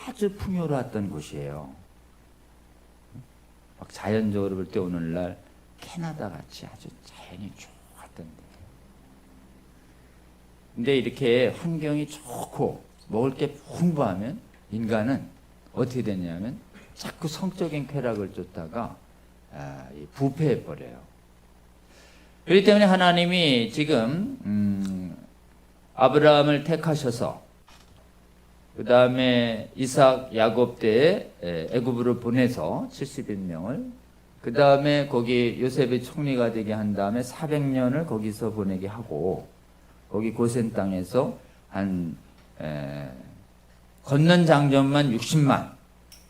아주 풍요로웠던 곳이에요. 막 자연적으로 볼 때 오늘날 캐나다 같이 아주 자연이 좋았던 데. 근데 이렇게 환경이 좋고 먹을 게 풍부하면 인간은 어떻게 되냐면 자꾸 성적인 쾌락을 쫓다가 부패해 버려요. 그렇기 때문에 하나님이 지금 아브라함을 택하셔서 그 다음에 이삭, 야곱 때에 애굽으로 보내서 70인명을, 그 다음에 거기 요셉이 총리가 되게 한 다음에 400년을 거기서 보내게 하고, 거기 고센 땅에서 한 걷는 장정만 60만,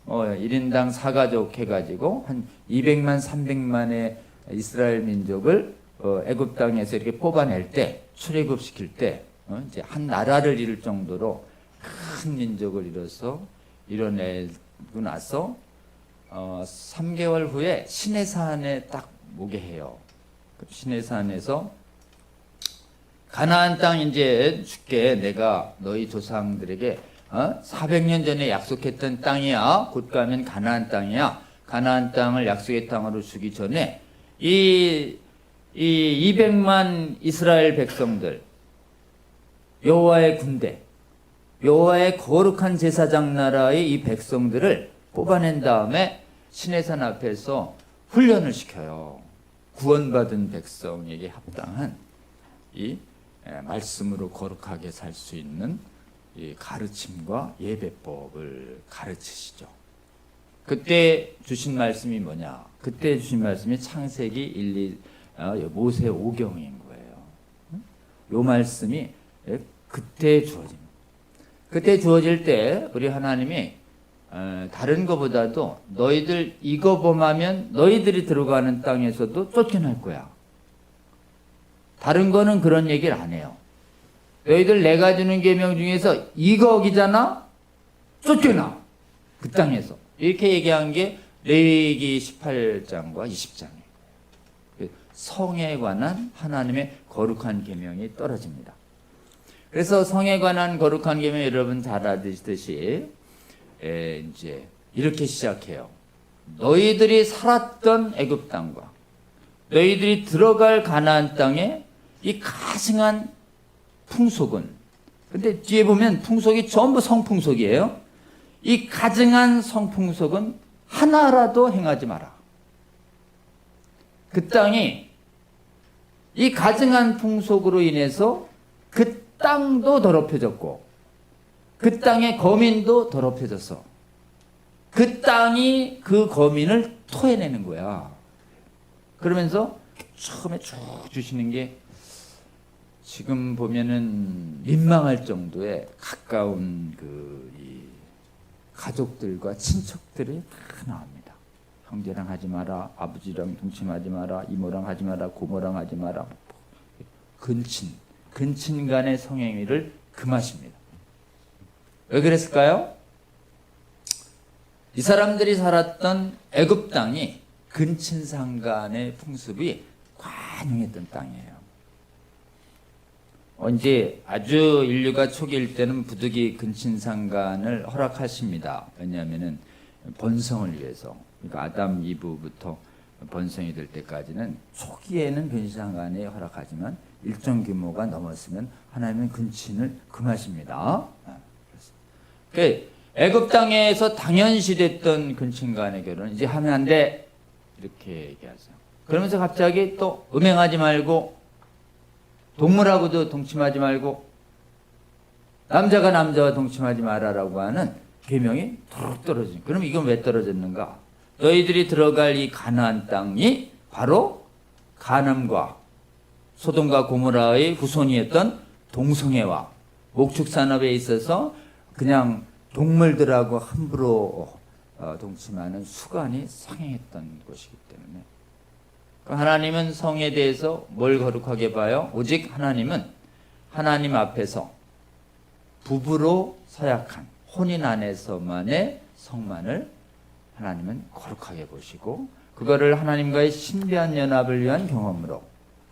1인당 4가족 해가지고 한 200만, 300만의 이스라엘 민족을 애굽 땅에서 이렇게 뽑아낼 때, 출애굽시킬 때, 이제 한 나라를 이룰 정도로 큰 민족을 이뤄내고 나서 3개월 후에 시내산에 딱 모게 해요. 시내산에서 가나안 땅 이제 줄게. 내가 너희 조상들에게 400년 전에 약속했던 땅이야. 곧 가면 가나안 땅이야. 가나안 땅을 약속의 땅으로 주기 전에 이 200만 이스라엘 백성들, 여호와의 군대, 여호와의 거룩한 제사장 나라의 이 백성들을 뽑아낸 다음에 시내산 앞에서 훈련을 시켜요. 구원받은 백성에게 합당한 이 말씀으로 거룩하게 살 수 있는 이 가르침과 예배법을 가르치시죠. 그때 주신 말씀이 뭐냐? 그때 주신 말씀이 창세기 1, 2, 모세 오경인 거예요. 요 말씀이 그때 주어집니다. 그때 주어질 때 우리 하나님이 다른 것보다도 너희들 이거 범하면 너희들이 들어가는 땅에서도 쫓겨날 거야. 다른 거는 그런 얘기를 안 해요. 너희들 내가 주는 계명 중에서 이거 어기잖아? 쫓겨나. 그 땅에서. 이렇게 얘기한 게 레위기 18장과 20장이에요. 성에 관한 하나님의 거룩한 계명이 떨어집니다. 그래서 성에 관한 거룩한 계명 여러분 잘 아시듯이 이제 이렇게 시작해요. 너희들이 살았던 애굽 땅과 너희들이 들어갈 가나안 땅에 이 가증한 풍속은, 근데 뒤에 보면 풍속이 전부 성풍속이에요. 이 가증한 성풍속은 하나라도 행하지 마라. 그 땅이 이 가증한 풍속으로 인해서 그 땅도 더럽혀졌고 그 땅의 거민도 더럽혀져서 그 땅이 그 거민을 토해내는 거야. 그러면서 처음에 쭉 주시는 게 지금 보면은 민망할 정도의 가까운 이 가족들과 친척들이 다 나옵니다. 형제랑 하지 마라, 아버지랑 동침하지 마라, 이모랑 하지 마라, 고모랑 하지 마라. 근친 간의 성행위를 금하십니다. 왜 그랬을까요? 이 사람들이 살았던 애굽 땅이 근친상간의 풍습이 관용했던 땅이에요. 언제 아주 인류가 초기일 때는 부득이 근친상간을 허락하십니다. 왜냐하면은 번성을 위해서. 그러니까 아담 이브부터 번성이 될 때까지는 초기에는 근친상간에 허락하지만 일정 규모가 넘었으면 하나님은 근친을 금하십니다. 그러니까 애굽 땅에서 당연시됐던 근친간의 결혼 이제 하면 안 돼 이렇게 얘기하세요. 그러면서 갑자기 또 음행하지 말고 동물하고도 동침하지 말고 남자가 남자와 동침하지 마라라고 하는 계명이 툭 떨어지죠. 그럼 이건 왜 떨어졌는가? 너희들이 들어갈 이 가나안 땅이 바로 가늠과 소돔과 고모라의 후손이었던 동성애와 목축산업에 있어서 그냥 동물들하고 함부로 동침하는 수간이 상행했던 것이기 때문에 하나님은 성에 대해서 뭘 거룩하게 봐요? 오직 하나님은 하나님 앞에서 부부로 서약한 혼인 안에서만의 성만을 하나님은 거룩하게 보시고 그거를 하나님과의 신비한 연합을 위한 경험으로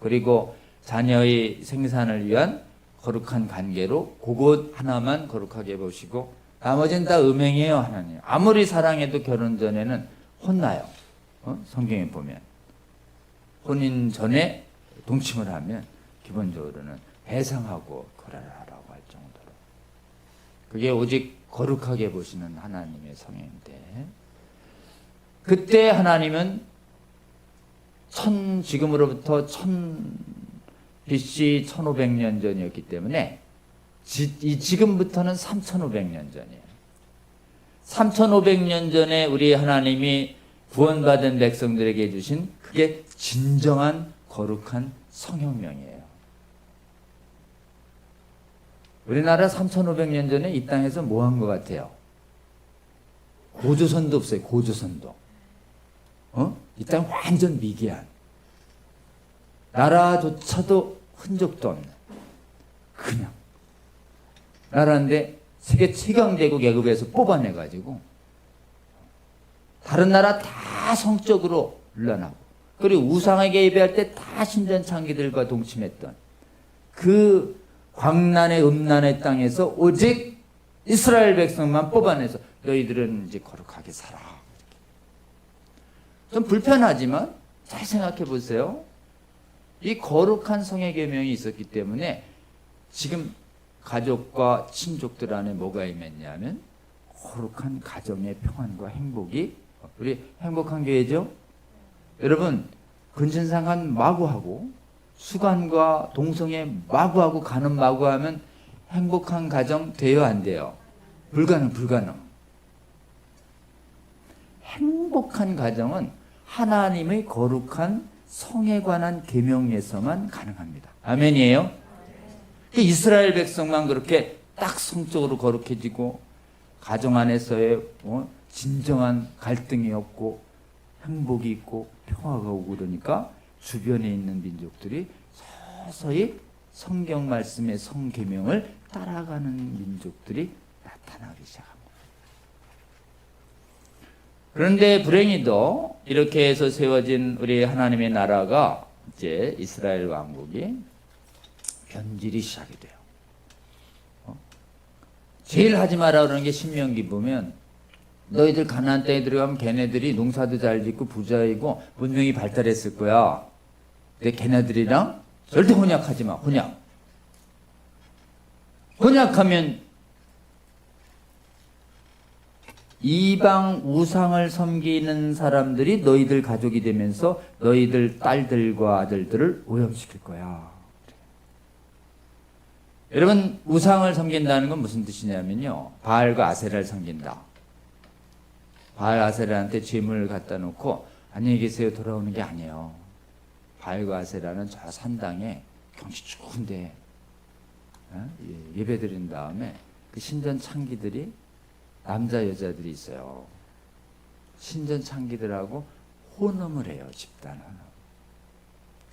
그리고 자녀의 생산을 위한 거룩한 관계로 그것 하나만 거룩하게 보시고 나머지는 다 음행이에요. 하나님 아무리 사랑해도 결혼 전에는 혼나요. 성경에 보면 혼인 전에 동침을 하면 기본적으로는 배상하고 거래하라고 할 정도로 그게 오직 거룩하게 보시는 하나님의 성인데 그때 하나님은 지금으로부터 BC 1500년 전이었기 때문에 지금부터는 3500년 전이에요. 3500년 전에 우리 하나님이 구원받은 백성들에게 주신 그게 진정한 거룩한 성혁명이에요. 우리나라 3500년 전에 이 땅에서 뭐 한 것 같아요? 고조선도 없어요. 고조선도. 이 땅 완전 미개한. 나라조차도 흔적도 없는. 그냥. 나라인데 세계 최강대국 애굽에서 뽑아내가지고 다른 나라 다 성적으로 물러나고, 그리고 우상에게 예배할 때 다 신전창기들과 동침했던 그 광란의 음란의 땅에서 오직 이스라엘 백성만 뽑아내서 너희들은 이제 거룩하게 살아. 좀 불편하지만 잘 생각해 보세요. 이 거룩한 성의 계명이 있었기 때문에 지금 가족과 친족들 안에 뭐가 임했냐면 거룩한 가정의 평안과 행복이, 우리 행복한 교회죠? 여러분, 근신상간 마구하고 수간과 동성애 마구하고 가는 마구하면 행복한 가정 돼요, 안 돼요? 불가능. 행복한 가정은 하나님의 거룩한 성에 관한 계명에서만 가능합니다. 아멘이에요? 이스라엘 백성만 그렇게 딱 성적으로 거룩해지고 가정 안에서의 진정한 갈등이 없고 행복이 있고 평화가 오고 그러니까 주변에 있는 민족들이 서서히 성경 말씀의 성계명을 따라가는 민족들이 나타나기 시작합니다. 그런데 불행히도 이렇게 해서 세워진 우리 하나님의 나라가 이제 이스라엘 왕국이 변질이 시작이 돼요. 제일 하지 마라 그러는 게 신명기 보면 너희들 가나안 땅에 들어가면 걔네들이 농사도 잘 짓고 부자이고 문명이 발달했을 거야. 근데 걔네들이랑 절대 혼약하지 마. 혼약하면 이방 우상을 섬기는 사람들이 너희들 가족이 되면서 너희들 딸들과 아들들을 오염시킬 거야. 여러분, 우상을 섬긴다는 건 무슨 뜻이냐면요, 바알과 아세라를 섬긴다. 바알 아세라한테 죄물을 갖다 놓고 안녕히 계세요 돌아오는 게 아니에요. 바알과 아세라는 저 산당에 경치 좋은데 예배 드린 다음에 그 신전 창기들이 남자 여자들이 있어요. 신전 창기들하고 혼음을 해요. 집단 혼음.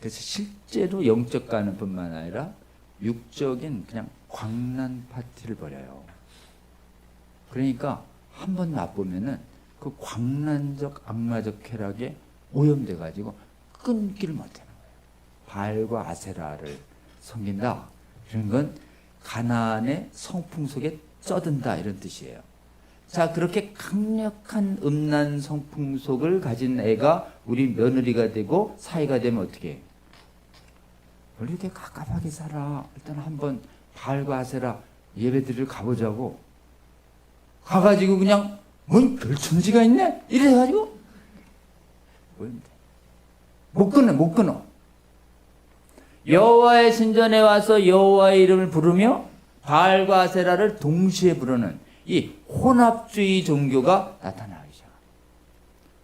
그래서 실제로 영적 가는뿐만 아니라 육적인 그냥 광란 파티를 벌여요. 그러니까 한번 맛보면은 그 광란적 악마적 쾌락에 오염돼 가지고 끊기를 못하는 거예요. 바알과 아세라를 섬긴다. 이런 건 가나안의 성풍 속에 쩌든다 이런 뜻이에요. 자, 그렇게 강력한 음란 성풍 속을 가진 애가 우리 며느리가 되고 사이가 되면 어떻게 해? 원래 이렇게 갑갑하게 살아. 일단 한번 바알과 아세라 예배드리러 가보자고. 가가지고 그냥 뭔 별천지가 있네? 이래가지고 못 끊어. 여호와의 신전에 와서 여호와의 이름을 부르며 바알과 아세라를 동시에 부르는 이 혼합주의 종교가 나타나기 시작합니다.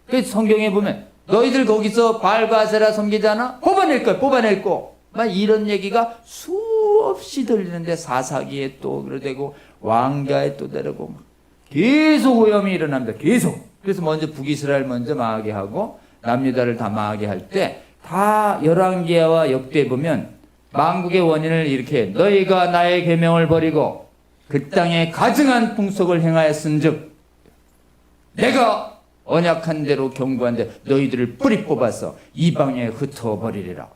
그래서 성경에 보면 너희들 거기서 바알과 아세라 섬기잖아? 뽑아낼 거. 막 이런 얘기가 수없이 들리는데 사사기에 또 그러되고 왕가에 또 데려고 막 계속 오염이 일어납니다. 계속. 그래서 먼저 북이스라엘 먼저 망하게 하고 남유다를 다 망하게 할 때 다 열왕기야와 역대에 보면 망국의 원인을 이렇게 너희가 나의 계명을 버리고 그 땅에 가증한 풍속을 행하였은즉 내가 언약한 대로 경고한 대 너희들을 뿌리 뽑아서 이방에 흩어버리리라.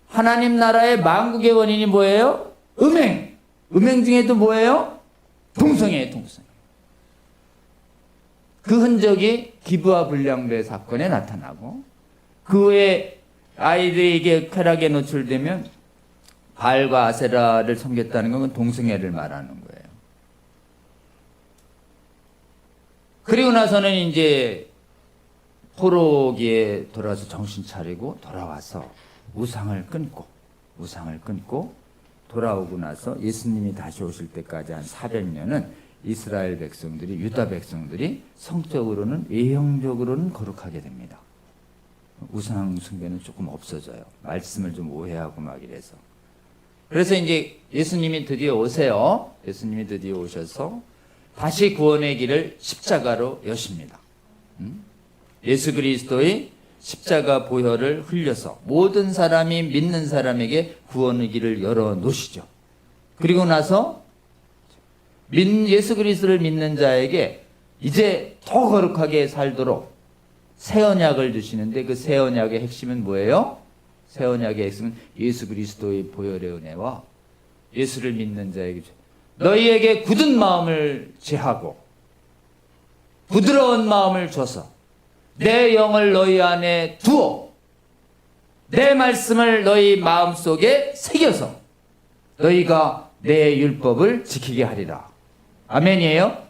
하나님 나라의 망국의 원인이 뭐예요? 음행 중에도 뭐예요? 동성애예요. 그 흔적이 기브아 불량배 사건에 나타나고 그 후에 아이들에게 쾌락에 노출되면 바알과 아세라를 섬겼다는 건 동성애를 말하는 거예요. 그리고 나서는 이제 포로기에 돌아와서 정신 차리고 돌아와서 우상을 끊고 돌아오고 나서 예수님이 다시 오실 때까지 한 400년은 이스라엘 백성들이, 유다 백성들이 성적으로는, 외형적으로는 거룩하게 됩니다. 우상 숭배는 조금 없어져요. 말씀을 좀 오해하고 막 이래서. 그래서 이제 예수님이 드디어 오세요. 예수님이 드디어 오셔서 다시 구원의 길을 십자가로 여십니다. 예수 그리스도의 십자가 보혈을 흘려서 모든 사람이 믿는 사람에게 구원의 길을 열어 놓으시죠. 그리고 나서 예수 그리스도를 믿는 자에게 이제 더 거룩하게 살도록 새 언약을 주시는데 그 새 언약의 핵심은 뭐예요? 새 언약의 핵심은 예수 그리스도의 보혈의 은혜와 예수를 믿는 자에게 너희에게 굳은 마음을 제하고 부드러운 마음을 줘서 내 영을 너희 안에 두어 내 말씀을 너희 마음속에 새겨서 너희가 내 율법을 지키게 하리라. 아멘이에요?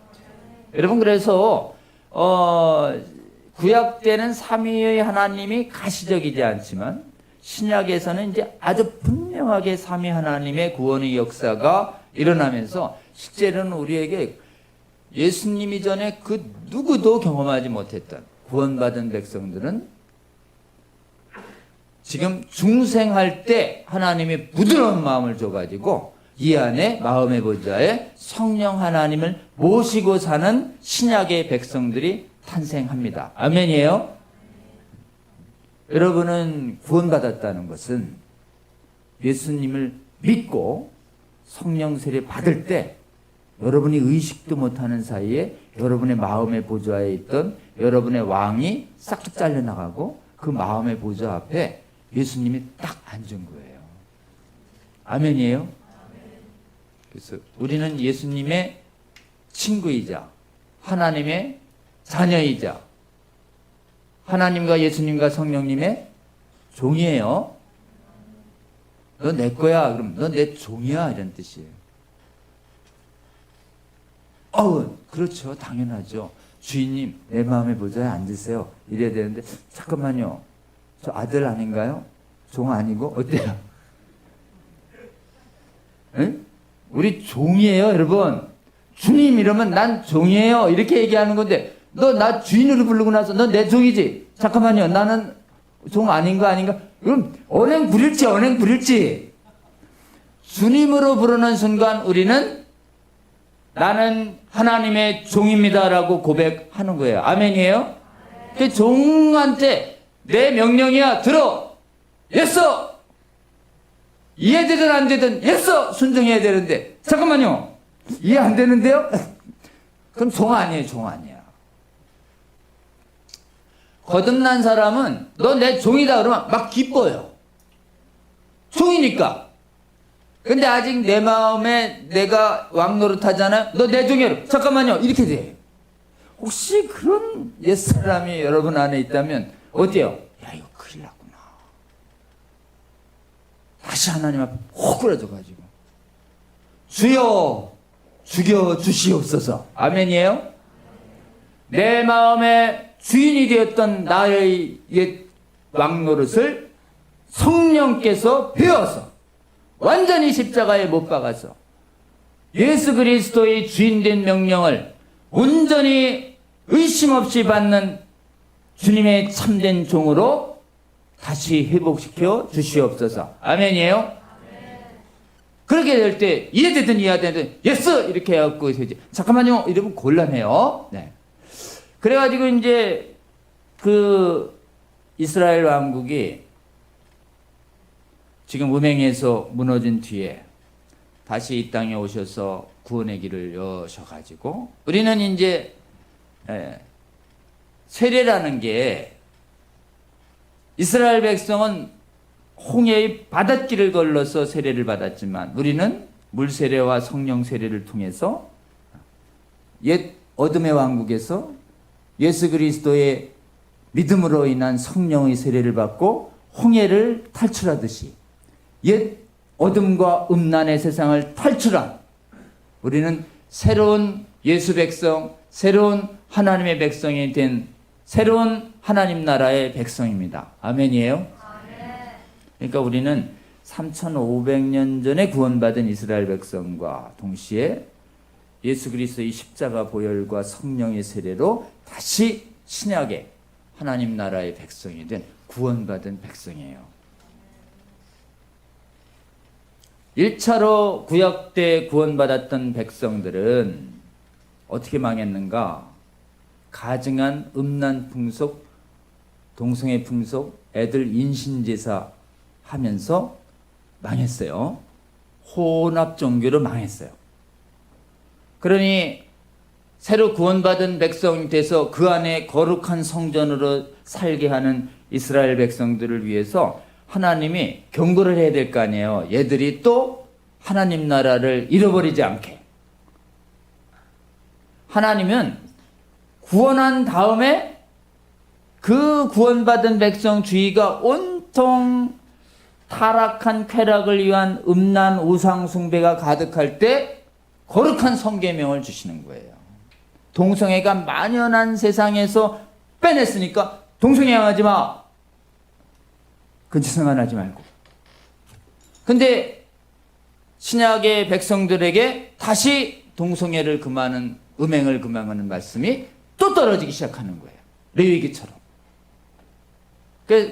여러분, 그래서 구약 때는 삼위의 하나님이 가시적이지 않지만 신약에서는 이제 아주 분명하게 삼위 하나님의 구원의 역사가 일어나면서 실제로는 우리에게 예수님 이전에 그 누구도 경험하지 못했던 구원받은 백성들은 지금 중생할 때 하나님이 부드러운 마음을 줘가지고 이 안에 마음의 보좌에 성령 하나님을 모시고 사는 신약의 백성들이 탄생합니다. 아멘이에요? 여러분은 구원받았다는 것은 예수님을 믿고 성령 세례 받을 때 여러분이 의식도 못하는 사이에 여러분의 마음의 보좌에 있던 여러분의 왕이 싹둑 잘려나가고 그 마음의 보좌 앞에 예수님이 딱 앉은 거예요. 아멘이에요? 그래서 우리는 예수님의 친구이자 하나님의 자녀이자 하나님과 예수님과 성령님의 종이에요. 너 내 거야. 그럼 너 내 종이야. 이런 뜻이에요. 그렇죠. 당연하죠. 주인님, 내 마음의 보좌에 앉으세요. 이래야 되는데, 잠깐만요. 저 아들 아닌가요? 종 아니고? 어때요? 응? 우리 종이에요, 여러분. 주님 이러면 난 종이에요. 이렇게 얘기하는 건데, 너 나 주인으로 부르고 나서 너 내 종이지? 잠깐만요. 나는 종 아닌가? 그럼 언행 부릴지. 주님으로 부르는 순간 우리는 나는 하나님의 종입니다라고 고백하는 거예요. 아멘이에요? 그 종한테 내 명령이야. 들어. 예서. 이해되든 안 되든 예서 순종해야 되는데 잠깐만요. 이해 안 되는데요? 그럼 종 아니야. 거듭난 사람은 너 내 종이다 그러면 막 기뻐요. 종이니까. 근데 아직 내 마음에 내가 왕 노릇하잖아요. 너 내 종이야. 잠깐만요. 이렇게 돼. 혹시 그런 옛사람이 여러분 안에 있다면 어때요? 야, 이거 큰일 났구나. 다시 하나님 앞에 혹 끌어져가지고 주여 죽여 주시옵소서. 아멘이에요? 내 마음에 주인이 되었던 나의 옛 왕노릇을 성령께서 배워서 완전히 십자가에 못 박아서 예수 그리스도의 주인된 명령을 온전히 의심 없이 받는 주님의 참된 종으로 다시 회복시켜 주시옵소서. 아멘이에요? 아멘. 그렇게 될 때 이해되든 이해 안 되든 예스 이렇게 해갖고 잠깐만요 이러면 곤란해요. 네. 그래가지고 이제 그 이스라엘 왕국이 지금 음행에서 무너진 뒤에 다시 이 땅에 오셔서 구원의 길을 여셔가지고 우리는 이제 세례라는 게 이스라엘 백성은 홍해의 바닷길을 걸러서 세례를 받았지만 우리는 물세례와 성령 세례를 통해서 옛 어둠의 왕국에서 예수 그리스도의 믿음으로 인한 성령의 세례를 받고 홍해를 탈출하듯이 옛 어둠과 음란의 세상을 탈출한 우리는 새로운 예수 백성, 새로운 하나님의 백성이 된 새로운 하나님 나라의 백성입니다. 아멘이에요? 그러니까 우리는 3500년 전에 구원받은 이스라엘 백성과 동시에 예수 그리스도의 십자가 보혈과 성령의 세례로 다시 신약의 하나님 나라의 백성이 된 구원받은 백성이에요. 1차로 구약 때 구원받았던 백성들은 어떻게 망했는가? 가증한 음란 풍속, 동성애 풍속, 애들 인신제사 하면서 망했어요. 혼합 종교로 망했어요. 그러니 새로 구원받은 백성이 돼서 그 안에 거룩한 성전으로 살게 하는 이스라엘 백성들을 위해서 하나님이 경고를 해야 될 거 아니에요. 얘들이 또 하나님 나라를 잃어버리지 않게. 하나님은 구원한 다음에 그 구원받은 백성 주위가 온통 타락한 쾌락을 위한 음란 우상 숭배가 가득할 때 거룩한 성계명을 주시는 거예요. 동성애가 만연한 세상에서 빼냈으니까 동성애하지 마. 근처생활 하지 말고. 근데 신약의 백성들에게 다시 동성애를 금하는, 음행을 금하는 말씀이 또 떨어지기 시작하는 거예요. 레위기처럼.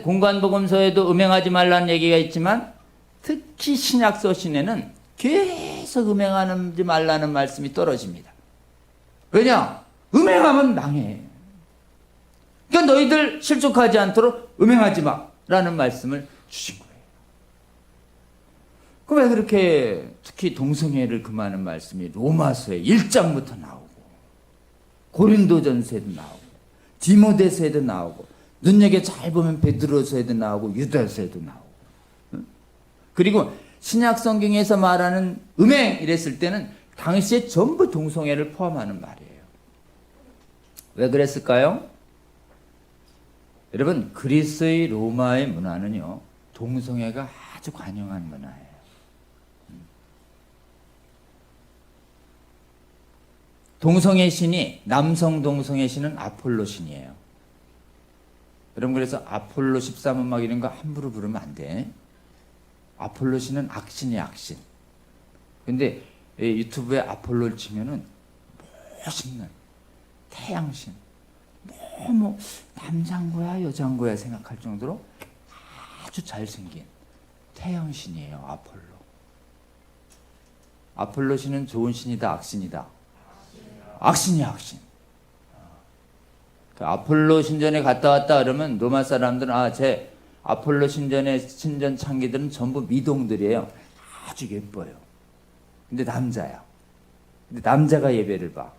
공관복음서에도 음행하지 말라는 얘기가 있지만 특히 신약 서신에는 계속 음행하지 말라는 말씀이 떨어집니다. 왜냐? 음행하면 망해. 그러니까 너희들 실족하지 않도록 음행하지 마라는 말씀을 주신 거예요. 그럼 왜 그렇게 특히 동성애를 금하는 말씀이 로마서에 1장부터 나오고 고린도전서에도 나오고 디모데서에도 나오고 눈여겨 잘 보면 베드로서에도 나오고 유다서에도 나오고, 그리고 신약 성경에서 말하는 음행 이랬을 때는 당시에 전부 동성애를 포함하는 말이에요. 왜 그랬을까요? 여러분, 그리스의 로마의 문화는요, 동성애가 아주 관용한 문화예요. 동성애 신이, 남성 동성애 신은 아폴로 신이에요. 여러분, 그래서 아폴로 13음악 이런 거 함부로 부르면 안 돼. 아폴로 신은 악신이에요, 악신. 근데 유튜브에 아폴로를 치면은 멋있는 태양신, 너무 남자인 거야 여자인 거야 생각할 정도로 아주 잘생긴 태양신이에요, 아폴로. 아폴로 신은 좋은 신이다, 악신이다? 악신이야, 악신. 그 아폴로 신전에 갔다 왔다 그러면 로마 사람들은 제 아폴로 신전의 신전 창기들은 전부 미동들이에요. 아주 예뻐요. 근데 남자야. 근데 남자가 예배를 봐.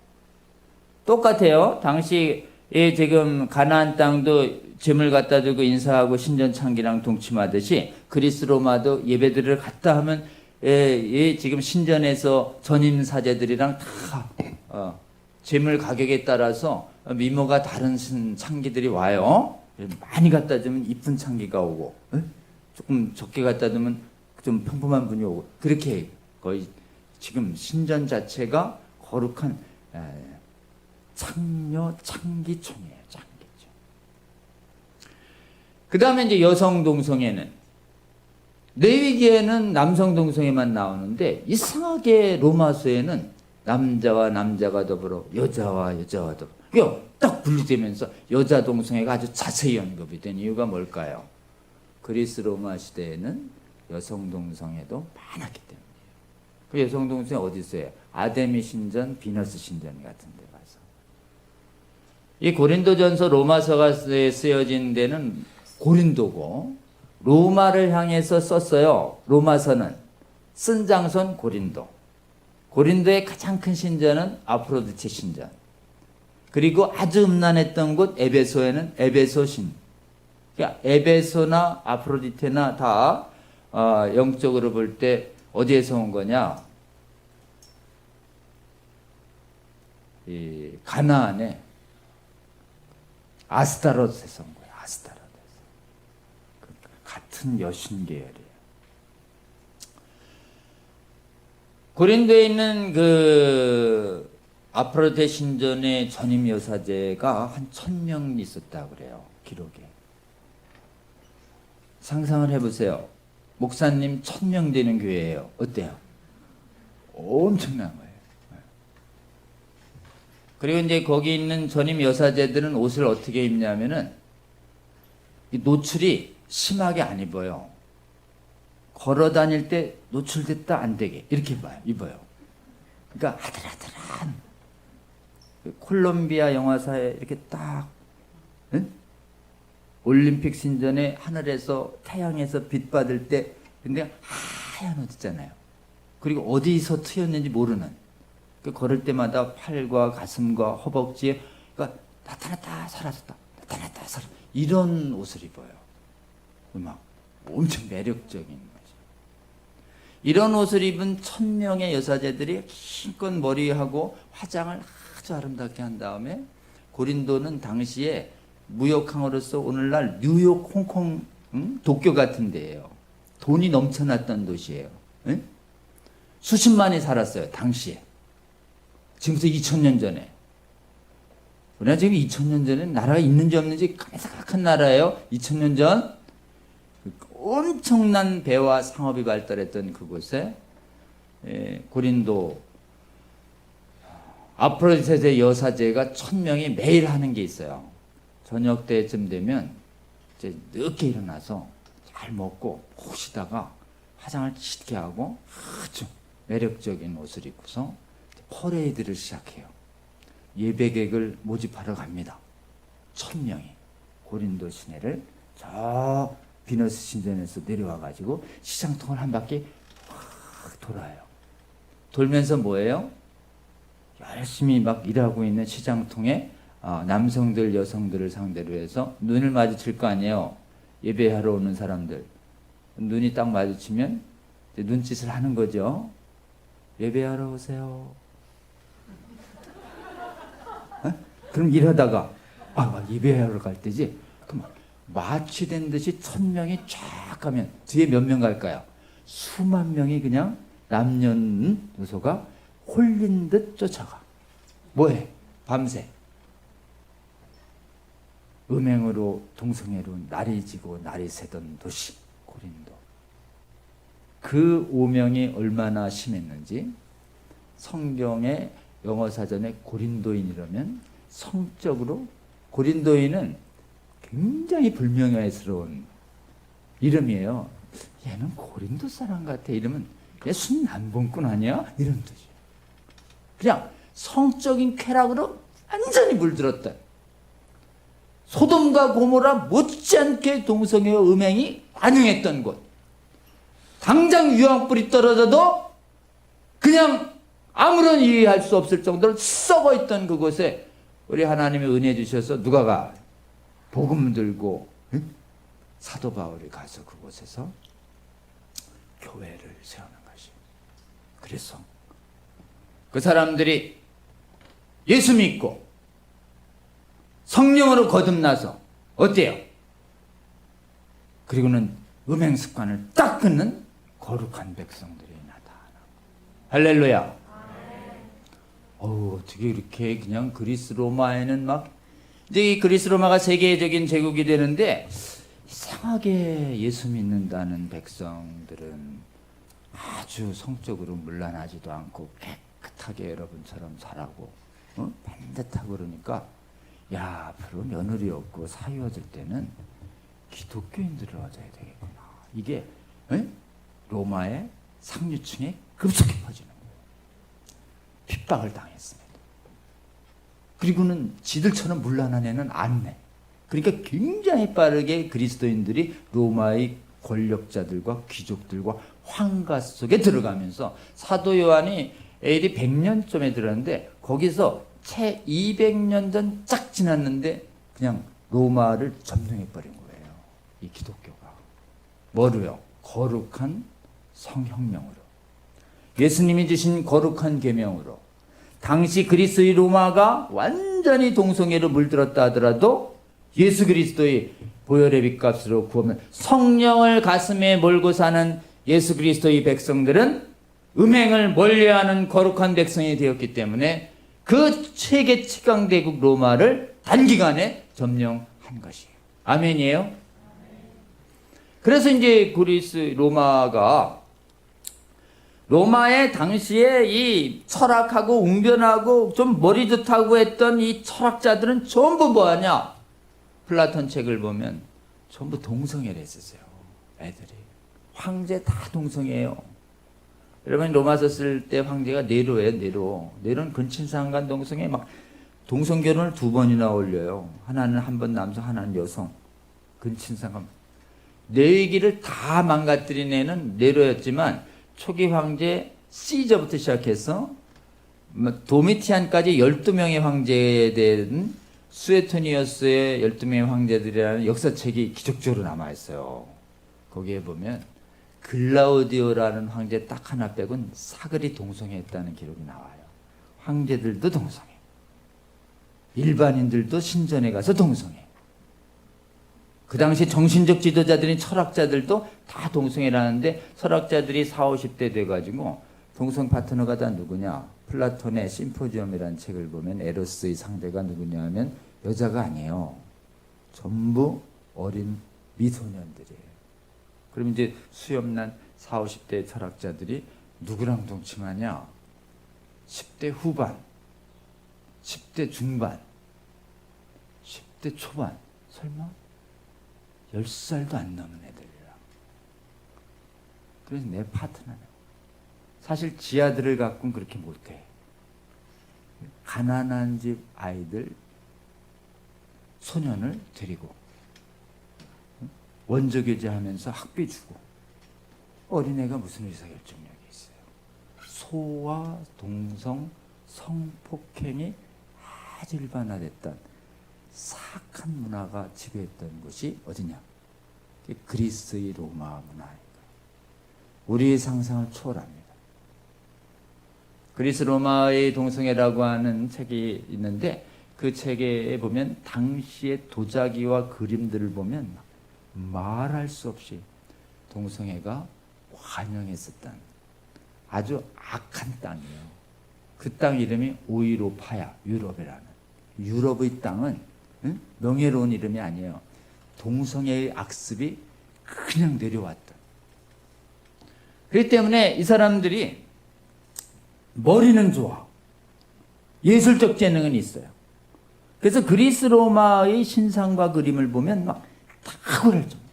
똑같아요. 당시에 지금 가나안 땅도 짐을 갖다 두고 인사하고 신전 창기랑 동침하듯이 그리스 로마도 예배들을 갔다 하면 지금 신전에서 전임 사제들이랑 다 재물 가격에 따라서 미모가 다른 창기들이 와요. 많이 갖다 주면 이쁜 창기가 오고, 조금 적게 갖다 두면 좀 평범한 분이 오고, 그렇게 거의 지금 신전 자체가 거룩한 창기촌이에요. 창기촌. 그 다음에 이제 여성 동성애는, 레위기에는 남성 동성애만 나오는데 이상하게 로마서에는 남자와 남자가 더불어 여자와 여자와 더불어 딱 분리되면서 여자 동성애가 아주 자세히 언급이 된 이유가 뭘까요? 그리스 로마 시대에는 여성 동성애도 많았기 때문이에요. 그 여성 동성애 어디 있어요? 아데미 신전, 비너스 신전 같은 데 가서. 이 고린도전서 로마서가 쓰여진 데는 고린도고 로마를 향해서 썼어요. 로마서는 쓴 장소는 고린도. 고린도의 가장 큰 신전은 아프로디테 신전. 그리고 아주 음란했던 곳 에베소에는 에베소 신. 그러니까 에베소나 아프로디테나 다 영적으로 볼 때 어디에서 온 거냐? 이 가나안의 아스타롯에서 온 거예요. 아스타롯에서. 같은 여신 계열이에요. 고린도에 있는 그 아프로디테 신전의 전임 여사제가 한 1000명 있었다 그래요. 기록에. 상상을 해보세요. 목사님 1000명 되는 교회예요. 어때요? 엄청난 거예요. 그리고 이제 거기 있는 전임 여사제들은 옷을 어떻게 입냐면은 노출이 심하게 안 입어요. 걸어 다닐 때 노출됐다 안 되게 이렇게 입어요. 그러니까 아들아들한 콜롬비아 영화사에 이렇게 딱 올림픽 신전에 하늘에서 태양에서 빛 받을 때 근데 하얀 옷 있잖아요. 그리고 어디서 튀었는지 모르는 그 걸을 때마다 팔과 가슴과 허벅지에 그러니까 나타났다 사라졌다 나타났다 사라졌다 이런 옷을 입어요. 막 엄청 매력적인 거죠. 이런 옷을 입은 1000명의 여사제들이 힘껏 머리하고 화장을 아주 아름답게 한 다음에 고린도는 당시에 무역항으로서 오늘날 뉴욕, 홍콩, 도쿄 같은 데예요. 돈이 넘쳐났던 도시예요. 응? 수십만이 살았어요. 당시에. 지금부터 2000년 전에. 우리가 지금 2000년 전에 나라가 있는지 없는지 까마득한 나라예요. 2000년 전 엄청난 배와 상업이 발달했던 그곳에 고린도 아프로디테 여사제가 1000명이 매일 하는 게 있어요. 저녁 때쯤 되면 이제 늦게 일어나서 잘 먹고 푹 쉬다가 화장을 짙게 하고 아주 매력적인 옷을 입고서 퍼레이드를 시작해요. 예배객을 모집하러 갑니다. 1000명이 고린도 시내를 저 비너스 신전에서 내려와 가지고 시장통을 한 바퀴 확 돌아요. 돌면서 뭐예요? 열심히 막 일하고 있는 시장통에 남성들 여성들을 상대로 해서 눈을 마주칠 거 아니에요. 예배하러 오는 사람들 눈이 딱 마주치면 눈짓을 하는 거죠. 예배하러 오세요. 그럼 일하다가 예배하러 갈 때지. 그럼 마취된 듯이 1000명이 쫙 가면 뒤에 몇 명 갈까요? 수만 명이 그냥 남녀노소가 홀린 듯 쫓아가. 뭐해? 밤새 음행으로 동성애로 날이 지고 날이 새던 도시 고린도. 그 오명이 얼마나 심했는지 성경의 영어 사전에 고린도인이라면 성적으로 고린도인은 굉장히 불명예스러운 이름이에요. 얘는 고린도 사람 같아. 이러면 얘 순난봉꾼 아니야? 이런 뜻이에요. 그냥 성적인 쾌락으로 완전히 물들었다. 소돔과 고모라 못지않게 동성애와 음행이 관용했던 곳. 당장 유황불이 떨어져도 그냥 아무런 이해할 수 없을 정도로 썩어있던 그곳에 우리 하나님이 은혜 주셔서 누가 가? 복음 들고 사도 바울이 가서 그곳에서 교회를 세우는 것이에요. 그래서 그 사람들이 예수 믿고 성령으로 거듭나서 어때요? 그리고는 음행 습관을 딱 끊는 거룩한 백성들이 나타나고. 할렐루야. 어떻게 이렇게 그냥 그리스 로마에는 막 이제 이 그리스 로마가 세계적인 제국이 되는데 이상하게 예수 믿는다는 백성들은 아주 성적으로 문란하지도 않고 깨끗하게 여러분처럼 살아고 반듯하고 그러니까 야, 앞으로 며느리 없고 사유어질 때는 기독교인들을 얻어야 되겠구나. 이게 로마의 상류층에 급속히 퍼지는 거예요. 핍박을 당했습니다. 그리고는 지들처럼 문란한 애는 안 내. 그러니까 굉장히 빠르게 그리스도인들이 로마의 권력자들과 귀족들과 황가 속에 들어가면서 사도 요한이 AD 100년쯤에 들었는데 거기서 채 200년 전 쫙 지났는데 그냥 로마를 점령해버린 거예요. 이 기독교가. 뭐로요? 거룩한 성혁명으로. 예수님이 주신 거룩한 계명으로. 당시 그리스의 로마가 완전히 동성애로 물들었다 하더라도 예수 그리스도의 보혈의 빚값으로 구하면 성령을 가슴에 몰고 사는 예수 그리스도의 백성들은 음행을 멀리하는 거룩한 백성이 되었기 때문에 그 세계 최강대국 로마를 단기간에 점령한 것이에요. 아멘이에요? 그래서 이제 그리스 로마의 당시에 이 철학하고 웅변하고 좀 머리좋다고 했던 이 철학자들은 전부 뭐하냐? 플라톤 책을 보면 전부 동성애를 했었어요. 애들이. 황제 다 동성애예요. 여러분 로마서 쓸 때 황제가 네로예요. 네로는 근친상간 동성애 막 동성결혼을 2번이나 올려요. 하나는 한 번 남성, 하나는 여성. 근친상간. 내 얘기를 다 망가뜨린 애는 네로였지만 초기 황제 시저부터 시작해서 도미티안까지 12명의 황제에 대한 수에토니어스의 12명의 황제들이라는 역사책이 기적적으로 남아있어요. 거기에 보면 글라우디오라는 황제 딱 하나 빼곤 사글이 동성애했다는 기록이 나와요. 황제들도 동성애, 일반인들도 신전에 가서 동성애. 그 당시 정신적 지도자들인 철학자들도 다 동성애라는데, 철학자들이 40, 50대 돼가지고 동성 파트너가 다 누구냐? 플라톤의 심포지엄이라는 책을 보면 에로스의 상대가 누구냐 하면 여자가 아니에요. 전부 어린 미소년들이에요. 그럼 이제 수염난 40, 50대 철학자들이 누구랑 동침하냐? 10대 후반, 10대 중반, 10대 초반, 설마 10살도 안 넘은 애들이라. 그래서 내 파트너는 사실 지 아들을 갖고는 그렇게 못해. 가난한 집 아이들, 소년을 데리고 원조교제하면서 학비 주고. 어린애가 무슨 의사결정력이 있어요? 소와 동성 성폭행이 아주 일반화됐던 사악한 문화가 지배했던 곳이 어디냐? 그리스의 로마 문화입니다. 우리의 상상을 초월합니다. 그리스 로마의 동성애라고 하는 책이 있는데, 그 책에 보면 당시의 도자기와 그림들을 보면 말할 수 없이 동성애가 환영했었던 아주 악한 땅이에요. 그 땅 이름이 오이로파야, 유럽이라는. 유럽의 땅은 명예로운 이름이 아니에요. 동성애의 악습이 그냥 내려왔던. 그렇기 때문에 이 사람들이 머리는 좋아. 예술적 재능은 있어요. 그래서 그리스 로마의 신상과 그림을 보면 막 탁월할 정도.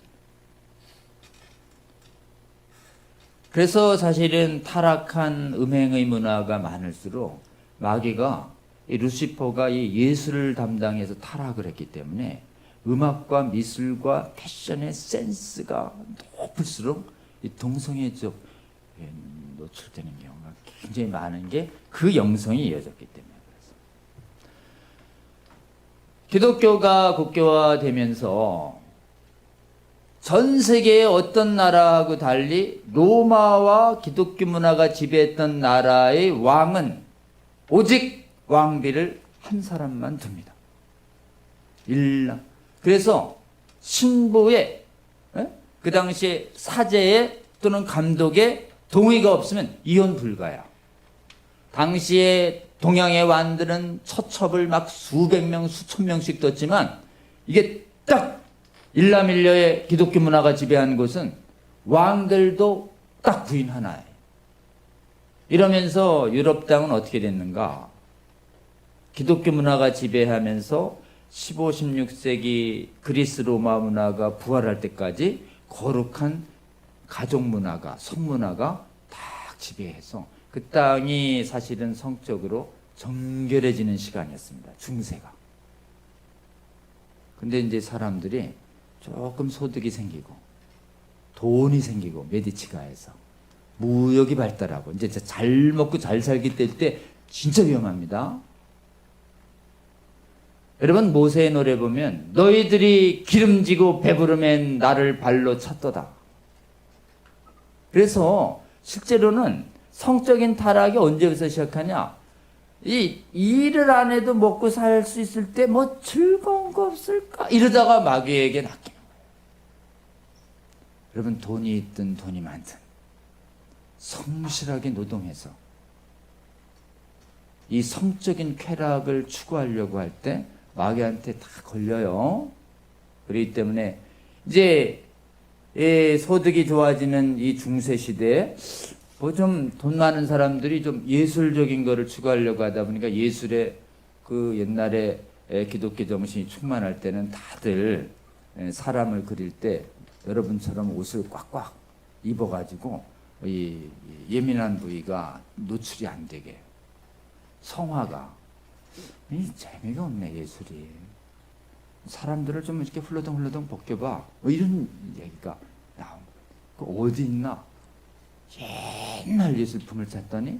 그래서 사실은 타락한 음행의 문화가 많을수록 마귀가, 이 루시퍼가 이 예술을 담당해서 타락을 했기 때문에 음악과 미술과 패션의 센스가 높을수록 이 동성애적 노출되는 경우가 굉장히 많은 게 그 영성이 이어졌기 때문에. 그래서 기독교가 국교화되면서 전 세계의 어떤 나라하고 달리 로마와 기독교 문화가 지배했던 나라의 왕은 오직 왕비를 한 사람만 둡니다. 일남. 그래서 신부의, 그 당시에 사제의 또는 감독의 동의가 없으면 이혼 불가야. 당시에 동양의 왕들은 처첩을 막 수백 명, 수천 명씩 뒀지만, 이게 딱 일남일녀의 기독교 문화가 지배한 곳은 왕들도 딱 부인 하나예요. 이러면서 유럽 땅은 어떻게 됐는가? 기독교 문화가 지배하면서 15, 16세기 그리스 로마 문화가 부활할 때까지 거룩한 가족 문화가, 성문화가 딱 지배해서 그 땅이 사실은 성적으로 정결해지는 시간이었습니다. 중세가. 근데 이제 사람들이 조금 소득이 생기고 돈이 생기고, 메디치가에서 무역이 발달하고 이제 잘 먹고 잘 살기 때 진짜 위험합니다. 여러분, 모세의 노래 보면 너희들이 기름지고 배부르면 나를 발로 찼도다. 그래서 실제로는 성적인 타락이 언제부터 시작하냐? 이 일을 안 해도 먹고 살 수 있을 때 뭐 즐거운 거 없을까? 이러다가 마귀에게 낚이는 거예요. 여러분, 돈이 있든 돈이 많든 성실하게 노동해서 이 성적인 쾌락을 추구하려고 할 때 마귀한테 다 걸려요. 그렇기 때문에 이제 소득이 좋아지는 이 중세 시대에 뭐 좀 돈 많은 사람들이 좀 예술적인 거를 추구하려고 하다 보니까, 예술의 그 옛날에 기독교 정신이 충만할 때는 다들 사람을 그릴 때 여러분처럼 옷을 꽉꽉 입어가지고 이 예민한 부위가 노출이 안 되게. 성화가 재미가 없네, 예술이. 사람들을 좀 이렇게 훌러덩 벗겨봐, 뭐 이런 얘기가 나온 거예요. 그 어디 있나? 옛날 예술품을 찾더니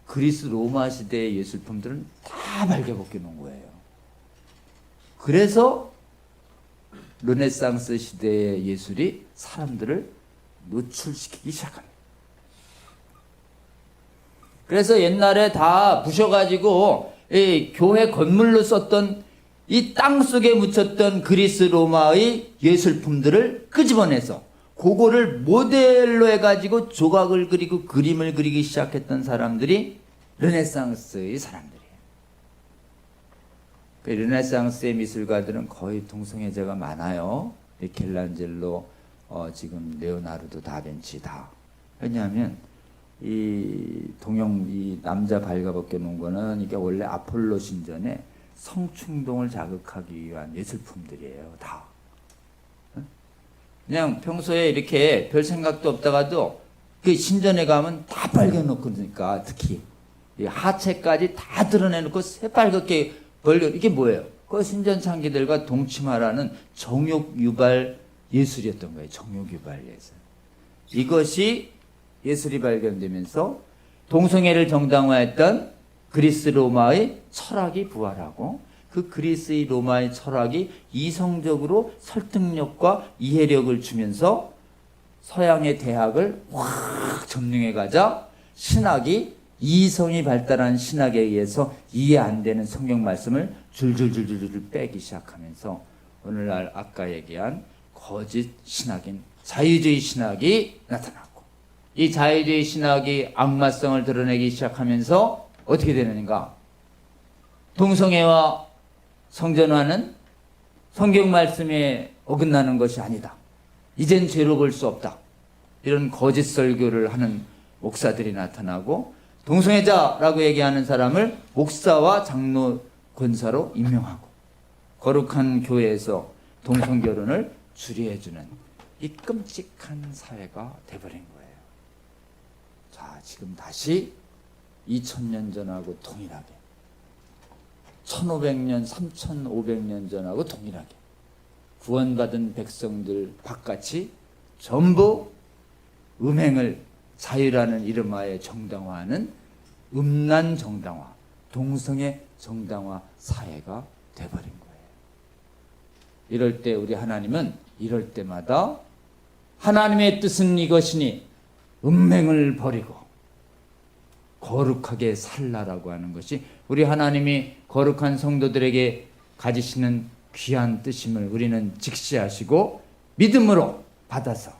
그리스 로마 시대의 예술품들은 다 발견해 놓은 거예요. 그래서 르네상스 시대의 예술이 사람들을 노출시키기 시작합니다. 그래서 옛날에 다 부셔가지고 이 교회 건물로 썼던 이 땅 속에 묻혔던 그리스 로마의 예술품들을 끄집어내서 그거를 모델로 해가지고 조각을 그리고 그림을 그리기 시작했던 사람들이 르네상스의 사람들이에요. 그 르네상스의 미술가들은 거의 동성애자가 많아요. 미켈란젤로, 지금 레오나르도 다빈치 다. 왜냐하면 이 남자 발가벗겨 놓은 거는 이게 원래 아폴로 신전에 성충동을 자극하기 위한 예술품들이에요. 다. 그냥 평소에 이렇게 별 생각도 없다가도 그 신전에 가면 다 발견놓고 그러니까 특히 이 하체까지 다 드러내놓고 새빨갛게 벌려. 이게 뭐예요? 그 신전 창기들과 동침하라는 정욕 유발 예술이었던 거예요. 정욕 유발 예술. 이것이 예술이 발견되면서 동성애를 정당화했던 그리스 로마의 철학이 부활하고 그 그리스의 로마의 철학이 이성적으로 설득력과 이해력을 주면서 서양의 대학을 확 점령해 가자 신학이 이성이 발달한 신학에 의해서 이해 안 되는 성경 말씀을 줄줄줄줄 빼기 시작하면서 오늘날 아까 얘기한 거짓 신학인 자유주의 신학이 나타났고 이 자유주의 신학이 악마성을 드러내기 시작하면서 어떻게 되는가? 동성애와 성전화는 성경 말씀에 어긋나는 것이 아니다. 이젠 죄로 볼 수 없다. 이런 거짓 설교를 하는 목사들이 나타나고 동성애자라고 얘기하는 사람을 목사와 장로 권사로 임명하고 거룩한 교회에서 동성결혼을 주례해주는 이 끔찍한 사회가 돼버린 거예요. 자, 지금 다시 2000년 전하고 동일하게 1500년, 3500년 전하고 동일하게 구원받은 백성들 바깥이 전부 음행을 자유라는 이름하에 정당화하는 음란 정당화, 동성애 정당화 사회가 돼버린 거예요. 이럴 때 우리 하나님은 이럴 때마다 하나님의 뜻은 이것이니 음행을 버리고 거룩하게 살라라고 하는 것이 우리 하나님이 거룩한 성도들에게 가지시는 귀한 뜻임을 우리는 직시하시고 믿음으로 받아서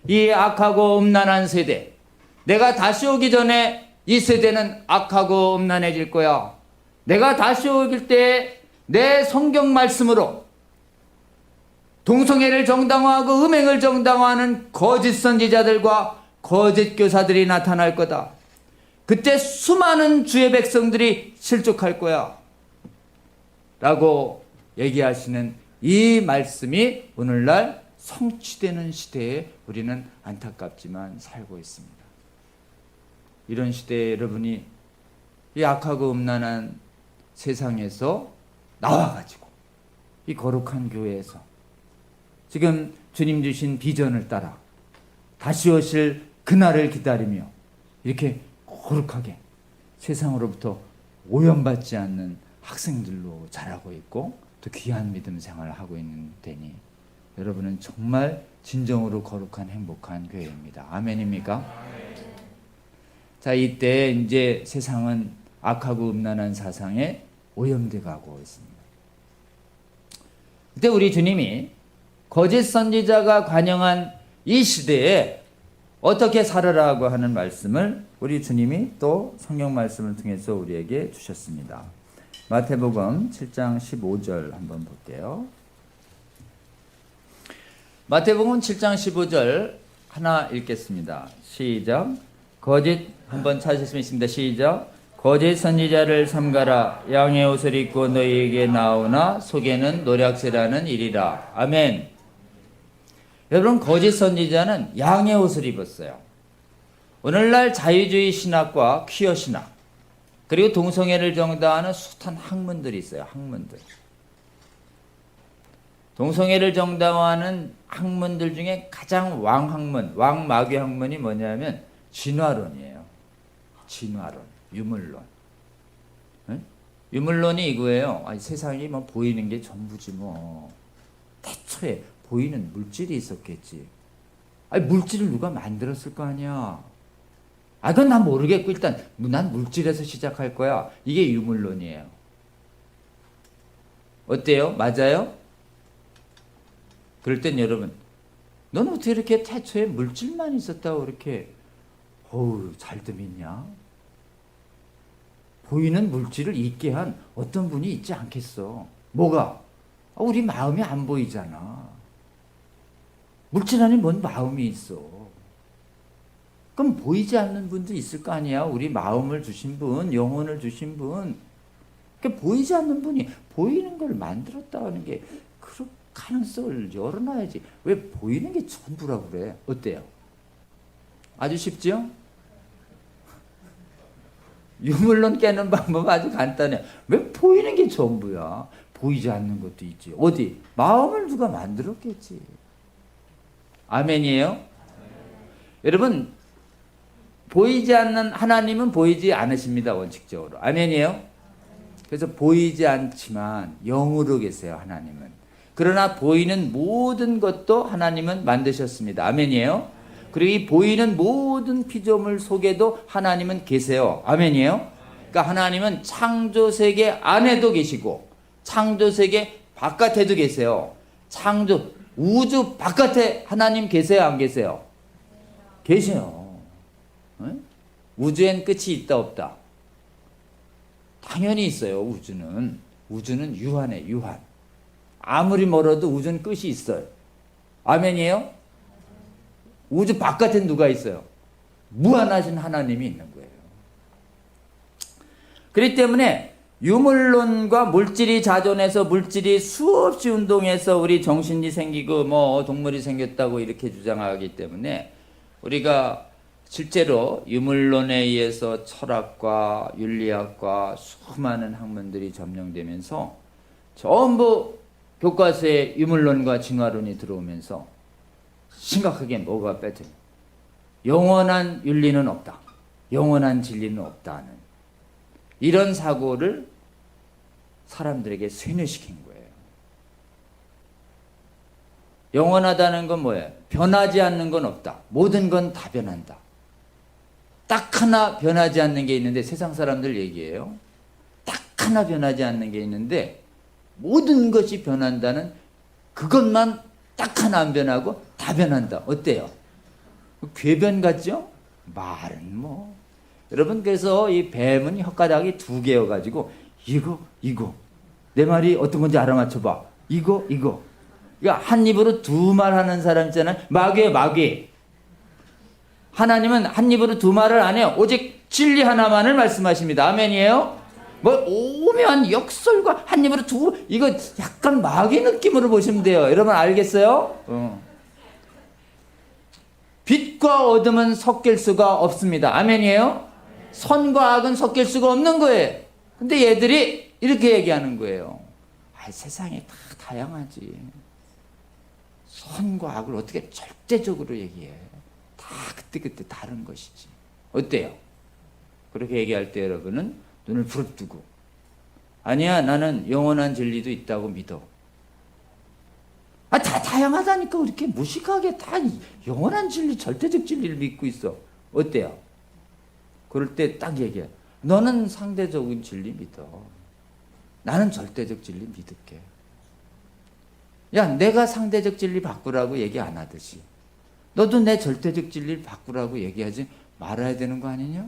이 악하고 음란한 세대, 내가 다시 오기 전에 이 세대는 악하고 음란해질 거야. 내가 다시 오길 때 내 성경 말씀으로 동성애를 정당화하고 음행을 정당화하는 거짓 선지자들과 거짓 교사들이 나타날 거다. 그때 수많은 주의 백성들이 실족할 거야. 라고 얘기하시는 이 말씀이 오늘날 성취되는 시대에 우리는 안타깝지만 살고 있습니다. 이런 시대에 여러분이 이 악하고 음란한 세상에서 나와가지고 이 거룩한 교회에서 지금 주님 주신 비전을 따라 다시 오실 그날을 기다리며 이렇게 거룩하게 세상으로부터 오염받지 않는 학생들로 자라고 있고 또 귀한 믿음 생활을 하고 있는 데니 여러분은 정말 진정으로 거룩한 행복한 교회입니다. 아멘입니까? 자, 이때 이제 세상은 악하고 음란한 사상에 오염돼 가고 있습니다. 그때 우리 주님이 거짓 선지자가 관영한 이 시대에 어떻게 살아라고 하는 말씀을 우리 주님이 또 성경 말씀을 통해서 우리에게 주셨습니다. 마태복음 7장 15절 한번 볼게요. 마태복음 7장 15절 하나 읽겠습니다. 시작. 거짓 한번 찾으시면 있습니다. 시작. 거짓 선지자를 삼가라. 양의 옷을 입고 너희에게 나오나 속에는 노략질하는 일이라. 아멘. 여러분, 거짓 선지자는 양의 옷을 입었어요. 오늘날 자유주의 신학과 퀴어 신학 그리고 동성애를 정당화하는 숱한 학문들이 있어요. 학문들. 동성애를 정당화하는 학문들 중에 가장 왕학문, 왕마귀 학문이 뭐냐면 진화론이에요. 진화론. 유물론. 네? 유물론이 이거예요. 아니, 세상이 뭐 보이는 게 전부지 뭐. 태초에 보이는 물질이 있었겠지. 아니, 물질을 누가 만들었을 거 아니야. 아, 그건 난 모르겠고 일단 난 물질에서 시작할 거야. 이게 유물론이에요. 어때요? 맞아요? 그럴 땐 여러분, 넌 어떻게 이렇게 태초에 물질만 있었다고 그렇게 잘들 믿냐? 보이는 물질을 있게 한 어떤 분이 있지 않겠어. 뭐가? 우리 마음이 안 보이잖아. 물질 안에 뭔 마음이 있어. 그럼 보이지 않는 분도 있을 거 아니야. 우리 마음을 주신 분, 영혼을 주신 분. 그러니까 보이지 않는 분이 보이는 걸 만들었다 하는 게 그런 가능성을 열어놔야지. 왜 보이는 게 전부라고 그래? 어때요? 아주 쉽죠? 유물론 깨는 방법 아주 간단해. 왜 보이는 게 전부야? 보이지 않는 것도 있지. 어디? 마음을 누가 만들었겠지. 아멘이에요? 여러분, 보이지 않는 하나님은 보이지 않으십니다. 원칙적으로. 아멘이에요? 그래서 보이지 않지만 영으로 계세요. 하나님은. 그러나 보이는 모든 것도 하나님은 만드셨습니다. 아멘이에요? 그리고 이 보이는 모든 피조물 속에도 하나님은 계세요. 아멘이에요? 그러니까 하나님은 창조세계 안에도 계시고 창조세계 바깥에도 계세요. 우주 바깥에 하나님 계세요? 안 계세요? 계세요. 네? 우주엔 끝이 있다 없다? 당연히 있어요. 우주는 유한해. 유한. 아무리 멀어도 우주는 끝이 있어요. 아멘이에요? 우주 바깥엔 누가 있어요? 무한하신 하나님이 있는 거예요. 그렇기 때문에 유물론과 물질이 자존해서 물질이 수없이 운동해서 우리 정신이 생기고 뭐 동물이 생겼다고 이렇게 주장하기 때문에 우리가 실제로 유물론에 의해서 철학과 윤리학과 수많은 학문들이 점령되면서 전부 교과서에 유물론과 진화론이 들어오면서 심각하게 뭐가 빠져요? 영원한 윤리는 없다. 영원한 진리는 없다는 이런 사고를 사람들에게 세뇌시킨 거예요. 영원하다는 건 뭐예요? 변하지 않는 건 없다. 모든 건 다 변한다. 딱 하나 변하지 않는 게 있는데 세상 사람들 얘기예요. 딱 하나 변하지 않는 게 있는데 모든 것이 변한다는 그것만 딱 하나 안 변하고 다 변한다. 어때요? 궤변 같죠? 말은 뭐. 여러분, 그래서 이 뱀은 혓가닥이 2개여가지고 이거 내 말이 어떤 건지 알아맞혀봐. 이거 그러니까 한 입으로 2말 하는 사람 있잖아요. 마귀예요, 마귀. 하나님은 한 입으로 2말을 안 해요. 오직 진리 하나만을 말씀하십니다. 아멘이에요? 뭐 오묘한 역설과 한 입으로 이거 약간 마귀 느낌으로 보시면 돼요. 여러분 알겠어요? 빛과 어둠은 섞일 수가 없습니다. 아멘이에요? 선과 악은 섞일 수가 없는 거예요. 근데 얘들이 이렇게 얘기하는 거예요. 세상이 다 다양하지. 선과 악을 어떻게 절대적으로 얘기해. 다 그때 다른 것이지. 어때요? 그렇게 얘기할 때 여러분은 눈을 부릅뜨고 아니야, 나는 영원한 진리도 있다고 믿어. 다 다양하다니까 이렇게 무식하게 다 영원한 진리, 절대적 진리를 믿고 있어. 어때요? 그럴 때 딱 얘기해. 너는 상대적인 진리 믿어. 나는 절대적 진리 믿을게. 야, 내가 상대적 진리 바꾸라고 얘기 안 하듯이 너도 내 절대적 진리를 바꾸라고 얘기하지 말아야 되는 거 아니냐?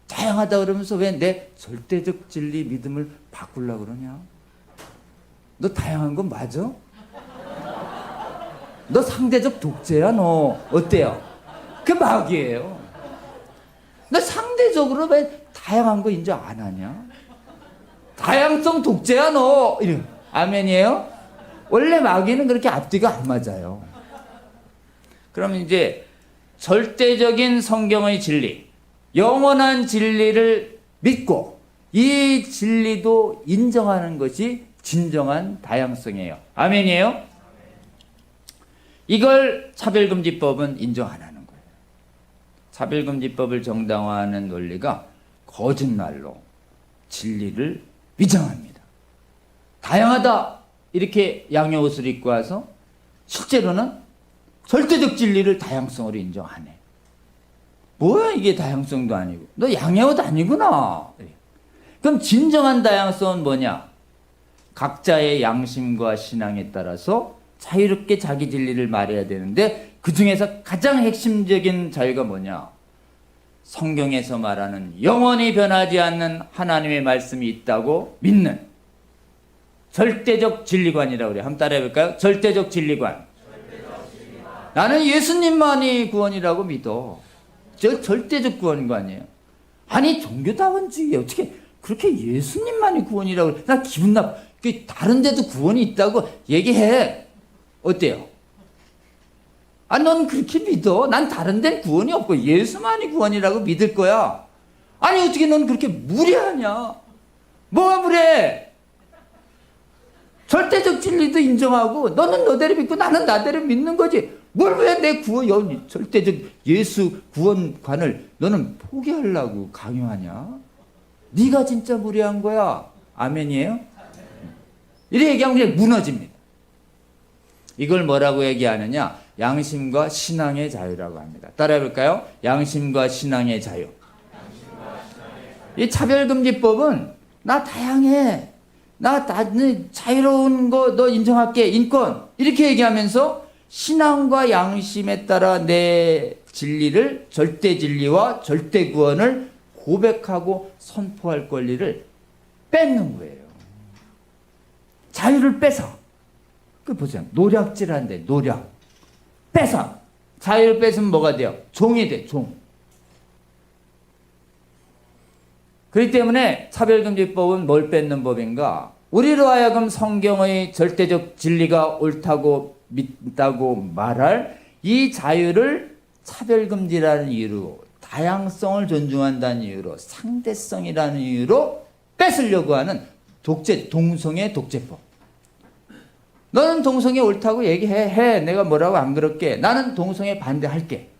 다양하다 그러면서 왜 내 절대적 진리 믿음을 바꾸려고 그러냐? 너 다양한 건 맞아? 너 상대적 독재야, 너. 어때요? 그 마귀예요. 너 상대적으로 왜 다양한 거 인정 안 하냐? 다양성 독재야, 너. 이래. 아멘이에요? 원래 마귀는 그렇게 앞뒤가 안 맞아요. 그러면 이제 절대적인 성경의 진리, 영원한 진리를 믿고 이 진리도 인정하는 것이 진정한 다양성이에요. 아멘이에요? 이걸 차별금지법은 인정 안 하는 거예요. 차별금지법을 정당화하는 논리가 거짓말로 진리를 위장합니다. 다양하다 이렇게 양의 옷을 입고 와서 실제로는 절대적 진리를 다양성으로 인정 안 해. 뭐야 이게 다양성도 아니고 너 양의 옷 아니구나. 그럼 진정한 다양성은 뭐냐? 각자의 양심과 신앙에 따라서 자유롭게 자기 진리를 말해야 되는데 그 중에서 가장 핵심적인 자유가 뭐냐? 성경에서 말하는 영원히 변하지 않는 하나님의 말씀이 있다고 믿는 절대적 진리관이라고 그래요. 한번 따라해 볼까요? 절대적 진리관. 나는 예수님만이 구원이라고 믿어. 저 절대적 구원관이에요. 아니 종교다원주의 어떻게 그렇게 예수님만이 구원이라고 그래. 나 기분 나빠. 다른 데도 구원이 있다고 얘기해. 어때요? 아, 넌 그렇게 믿어. 난 다른 데는 구원이 없고 예수만이 구원이라고 믿을 거야. 아니 어떻게 넌 그렇게 무례하냐? 뭐가 무례해? 절대적 진리도 인정하고 너는 너대로 믿고 나는 나대로 믿는 거지. 뭘 왜 내 구원, 절대적 예수 구원관을 너는 포기하려고 강요하냐? 네가 진짜 무례한 거야. 아멘이에요? 이렇게 얘기하면 그냥 무너집니다. 이걸 뭐라고 얘기하느냐? 양심과 신앙의 자유라고 합니다. 따라해 볼까요? 양심과 신앙의 자유. 이 차별금지법은 나 다양해. 나 자유로운 거 너 인정할게. 인권. 이렇게 얘기하면서 신앙과 양심에 따라 내 진리를 절대 진리와 절대 구원을 고백하고 선포할 권리를 뺏는 거예요. 자유를 뺏어. 그 보세요. 노략질한데 노략. 뺏어. 자유를 뺏으면 뭐가 돼요? 종이 돼. 종. 그렇기 때문에 차별금지법은 뭘 뺏는 법인가? 우리로 하여금 성경의 절대적 진리가 옳다고 믿다고 말할 이 자유를 차별금지라는 이유로, 다양성을 존중한다는 이유로, 상대성이라는 이유로 뺏으려고 하는 동성애 독재법. 너는 동성애 옳다고 얘기해. 내가 뭐라고 안 그럴게. 나는 동성애 반대할게.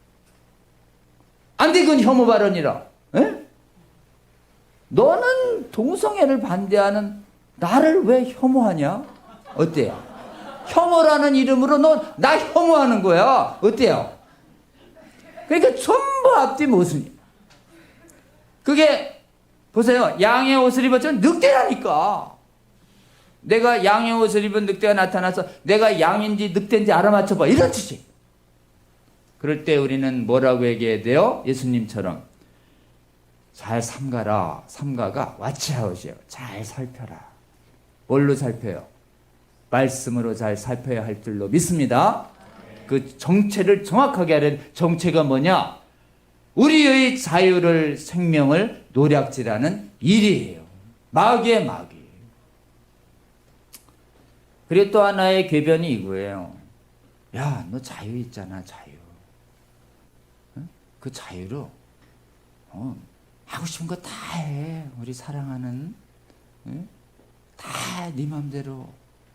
안 돼, 그건 혐오 발언이라. 에? 너는 동성애를 반대하는 나를 왜 혐오하냐? 어때요? 혐오라는 이름으로 너 나 혐오하는 거야. 어때요? 그러니까 전부 앞뒤 모순이야. 그게 보세요. 양의 옷을 입었지만 늑대라니까. 내가 양의 옷을 입은 늑대가 나타나서 내가 양인지 늑대인지 알아맞혀봐. 이런 뜻이. 그럴 때 우리는 뭐라고 얘기해야 돼요? 예수님처럼 잘 삼가라. 삼가가 왓츠아웃이에요. 잘 살펴라. 뭘로 살펴요? 말씀으로 잘 살펴야 할 줄로 믿습니다. 그 정체를 정확하게 하려는 정체가 뭐냐? 우리의 자유를 생명을 노략질하는 일이에요. 마귀의 마귀. 그리고 또 하나의 궤변이 이거예요. 야, 너 자유 있잖아, 자유. 응? 그 자유로 하고 싶은 거 다 해. 우리 사랑하는 응? 다 네 맘대로.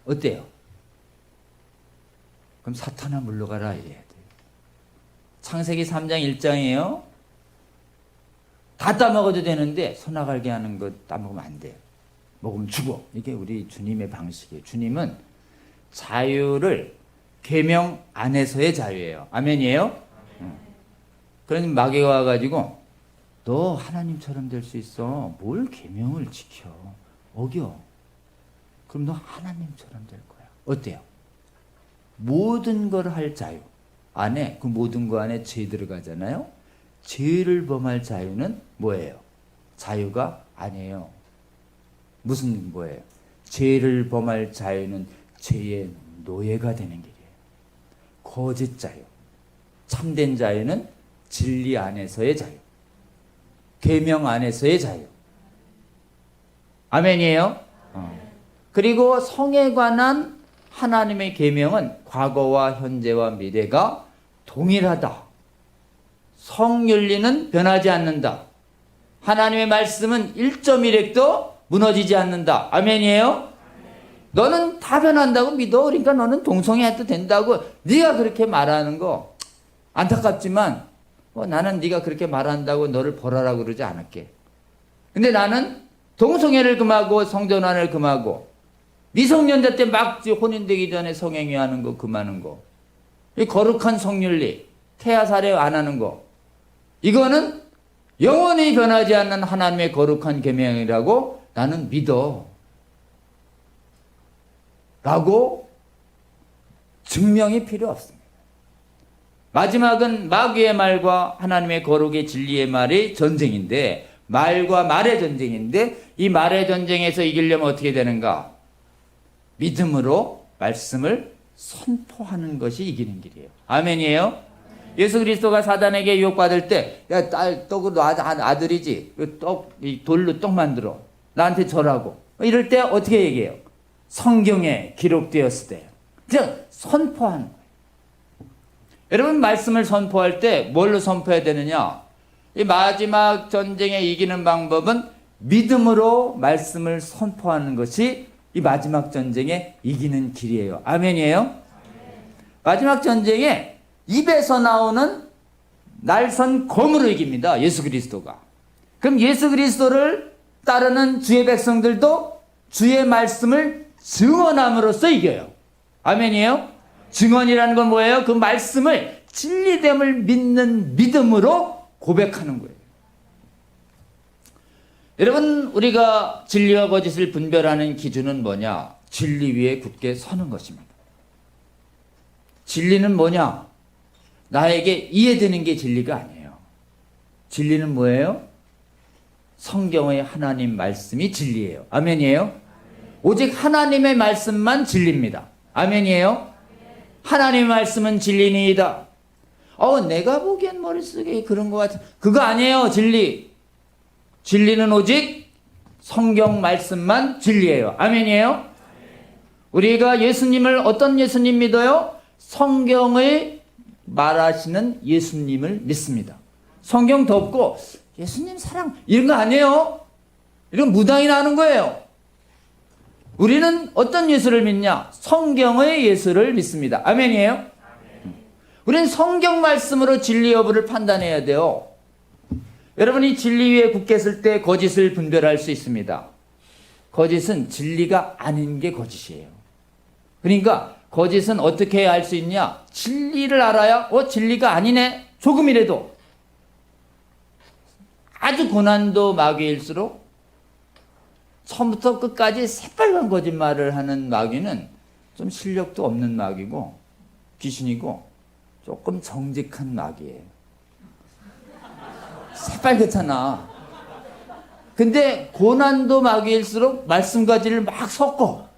어때요? 그럼 사탄아 물러가라 이래야 돼. 창세기 3장 1장이에요. 다 따먹어도 되는데 소나갈게 하는 거 따먹으면 안 돼요. 먹으면 죽어. 이게 우리 주님의 방식이에요. 주님은 자유를 계명 안에서의 자유예요. 아멘이에요? 그러니 마귀가 와가지고 너 하나님처럼 될 수 있어. 뭘 계명을 지켜. 어겨. 그럼 너 하나님처럼 될 거야. 어때요? 모든 걸 할 자유 안에, 그 모든 거 안에 죄 들어가잖아요. 죄를 범할 자유는 뭐예요? 자유가 아니에요. 무슨 뭐예요? 죄를 범할 자유는 죄의 노예가 되는 길이에요. 거짓 자유. 참된 자유는 진리 안에서의 자유. 계명 안에서의 자유. 아멘이에요? 그리고 성에 관한 하나님의 계명은 과거와 현재와 미래가 동일하다. 성윤리는 변하지 않는다. 하나님의 말씀은 1.1획도 무너지지 않는다. 아멘이에요? 너는 다 변한다고 믿어. 그러니까 너는 동성애해도 된다고 네가 그렇게 말하는 거 안타깝지만 나는 네가 그렇게 말한다고 너를 벌하라고 그러지 않을게. 근데 나는 동성애를 금하고 성전환을 금하고 미성년자 때 막 혼인되기 전에 성행위 하는 거 금하는 거, 이 거룩한 성윤리, 태아 살해 안 하는 거, 이거는 영원히 변하지 않는 하나님의 거룩한 계명이라고 나는 믿어 라고 증명이 필요 없습니다. 마지막은 마귀의 말과 하나님의 거룩의 진리의 말이 전쟁인데, 말과 말의 전쟁인데, 이 말의 전쟁에서 이기려면 어떻게 되는가? 믿음으로 말씀을 선포하는 것이 이기는 길이에요. 아멘이에요? 예수 그리스도가 사단에게 유혹받을 때, 야, 딸, 떡으로 아들이지. 이 돌로 떡 만들어. 나한테 절하고. 이럴 때 어떻게 얘기해요? 성경에 기록되었을 때요. 즉, 선포하는 거예요. 여러분, 말씀을 선포할 때 뭘로 선포해야 되느냐? 이 마지막 전쟁에 이기는 방법은 믿음으로 말씀을 선포하는 것이 이 마지막 전쟁에 이기는 길이에요. 아멘이에요? 마지막 전쟁에 입에서 나오는 날선 검으로 이깁니다. 예수 그리스도가. 그럼 예수 그리스도를 따르는 주의 백성들도 주의 말씀을 증언함으로써 이겨요. 아멘이에요? 증언이라는 건 뭐예요? 그 말씀을 진리됨을 믿는 믿음으로 고백하는 거예요. 여러분, 우리가 진리와 거짓을 분별하는 기준은 뭐냐? 진리 위에 굳게 서는 것입니다. 진리는 뭐냐? 나에게 이해되는 게 진리가 아니에요. 진리는 뭐예요? 성경의 하나님 말씀이 진리예요. 아멘이에요? 오직 하나님의 말씀만 진리입니다. 아멘이에요? 하나님의 말씀은 진리니이다. 내가 보기엔 머릿속에 그런 것 같아. 그거 아니에요, 진리. 진리는 오직 성경 말씀만 진리예요. 아멘이에요? 우리가 예수님을 어떤 예수님 믿어요? 성경의 말하시는 예수님을 믿습니다. 성경 덮고 예수님 사랑 이런 거 아니에요. 이런 무당이 나는 거예요. 우리는 어떤 예수를 믿냐? 성경의 예수를 믿습니다. 아멘이에요? 우리는 성경 말씀으로 진리 여부를 판단해야 돼요. 여러분이 진리 위에 굳게 설 때 거짓을 분별할 수 있습니다. 거짓은 진리가 아닌 게 거짓이에요. 그러니까 거짓은 어떻게 알 수 있냐? 진리를 알아야 진리가 아니네. 조금이라도. 아주 고난도 마귀일수록 처음부터 끝까지 새빨간 거짓말을 하는 마귀는 좀 실력도 없는 마귀고 귀신이고 조금 정직한 마귀예요. 새빨갛잖아. 근데 고난도 마귀일수록 말씀과 진리를 막 섞어.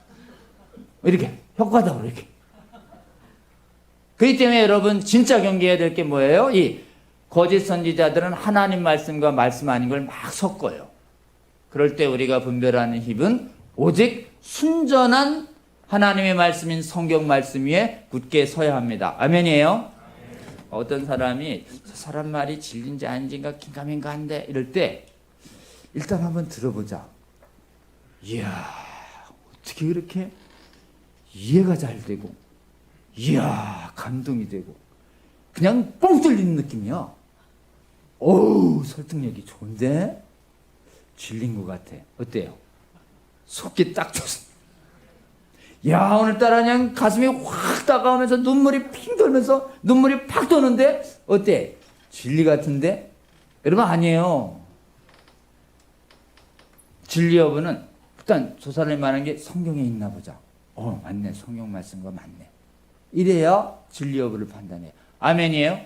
이렇게 효과적으로 이렇게. 그렇기 때문에 여러분 진짜 경계해야 될 게 뭐예요? 이 거짓 선지자들은 하나님 말씀과 말씀 아닌 걸 막 섞어요. 그럴 때 우리가 분별하는 힘은 오직 순전한 하나님의 말씀인 성경 말씀 위에 굳게 서야 합니다. 아멘이에요? 어떤 사람이 저 사람 말이 진리인지 아닌지가 긴가민가한데 이럴 때 일단 한번 들어보자. 이야, 어떻게 그렇게 이해가 잘 되고, 이야, 감동이 되고, 그냥 뻥 뚫리는 느낌이야. 어우, 설득력이 좋은데? 진리인 것 같아. 어때요? 속기 딱 좋습니다. 야, 오늘따라 그냥 가슴이 확 다가오면서 눈물이 핑 돌면서 눈물이 팍 도는데 어때? 진리 같은데? 여러분 아니에요. 진리 여부는 일단 저 사람이 말하는 게 성경에 있나 보자. 맞네. 성경 말씀과 맞네. 이래야 진리 여부를 판단해요. 아멘이에요?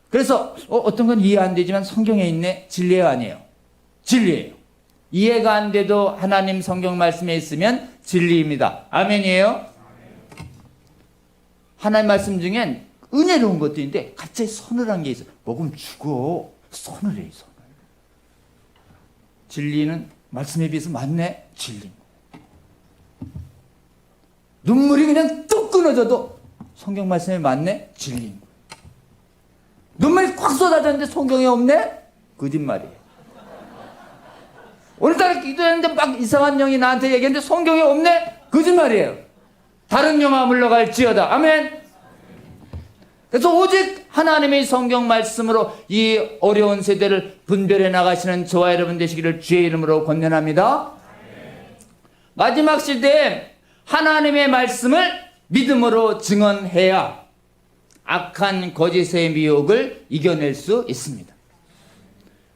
그래서 어떤 건 이해 안 되지만 성경에 있네. 진리예요, 아니에요? 진리예요. 이해가 안 돼도 하나님 성경 말씀에 있으면 진리입니다. 아멘이에요? 하나님 말씀 중엔 은혜로운 것도 있는데 갑자기 서늘한 게 있어. 먹으면 죽어. 서늘해, 서늘. 진리는 말씀에 비해서 맞네. 진리. 눈물이 그냥 뚝 끊어져도 성경 말씀에 맞네. 진리. 눈물이 꽉 쏟아졌는데 성경에 없네. 거짓말이에요. 오늘따라 기도했는데 막 이상한 영이 나한테 얘기했는데 성경에 없네? 거짓말이에요. 다른 영화 물러갈지어다. 아멘. 그래서 오직 하나님의 성경 말씀으로 이 어려운 세대를 분별해 나가시는 저와 여러분 되시기를 주의 이름으로 권면합니다. 마지막 시대에 하나님의 말씀을 믿음으로 증언해야 악한 거짓의 미혹을 이겨낼 수 있습니다.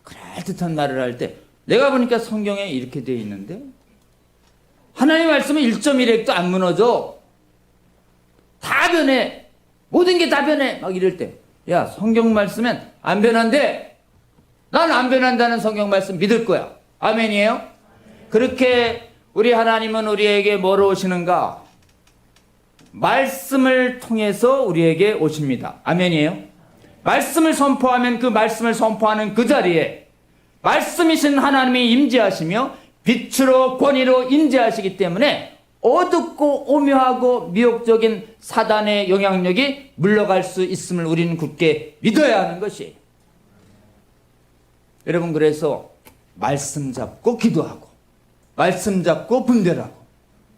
그럴듯한 말을 할 때 내가 보니까 성경에 이렇게 되어 있는데 하나님의 말씀은 1.1핵도 안 무너져. 다 변해. 모든 게 다 변해. 막 이럴 때 야, 성경 말씀은 안 변한대. 난 안 변한다는 성경 말씀 믿을 거야. 아멘이에요? 그렇게 우리 하나님은 우리에게 뭐로 오시는가? 말씀을 통해서 우리에게 오십니다. 아멘이에요? 말씀을 선포하면 그 말씀을 선포하는 그 자리에 말씀이신 하나님이 임재하시며 빛으로 권위로 임재하시기 때문에 어둡고 오묘하고 미혹적인 사단의 영향력이 물러갈 수 있음을 우리는 굳게 믿어야 하는 것이에요. 여러분, 그래서 말씀 잡고 기도하고 말씀 잡고 분별하고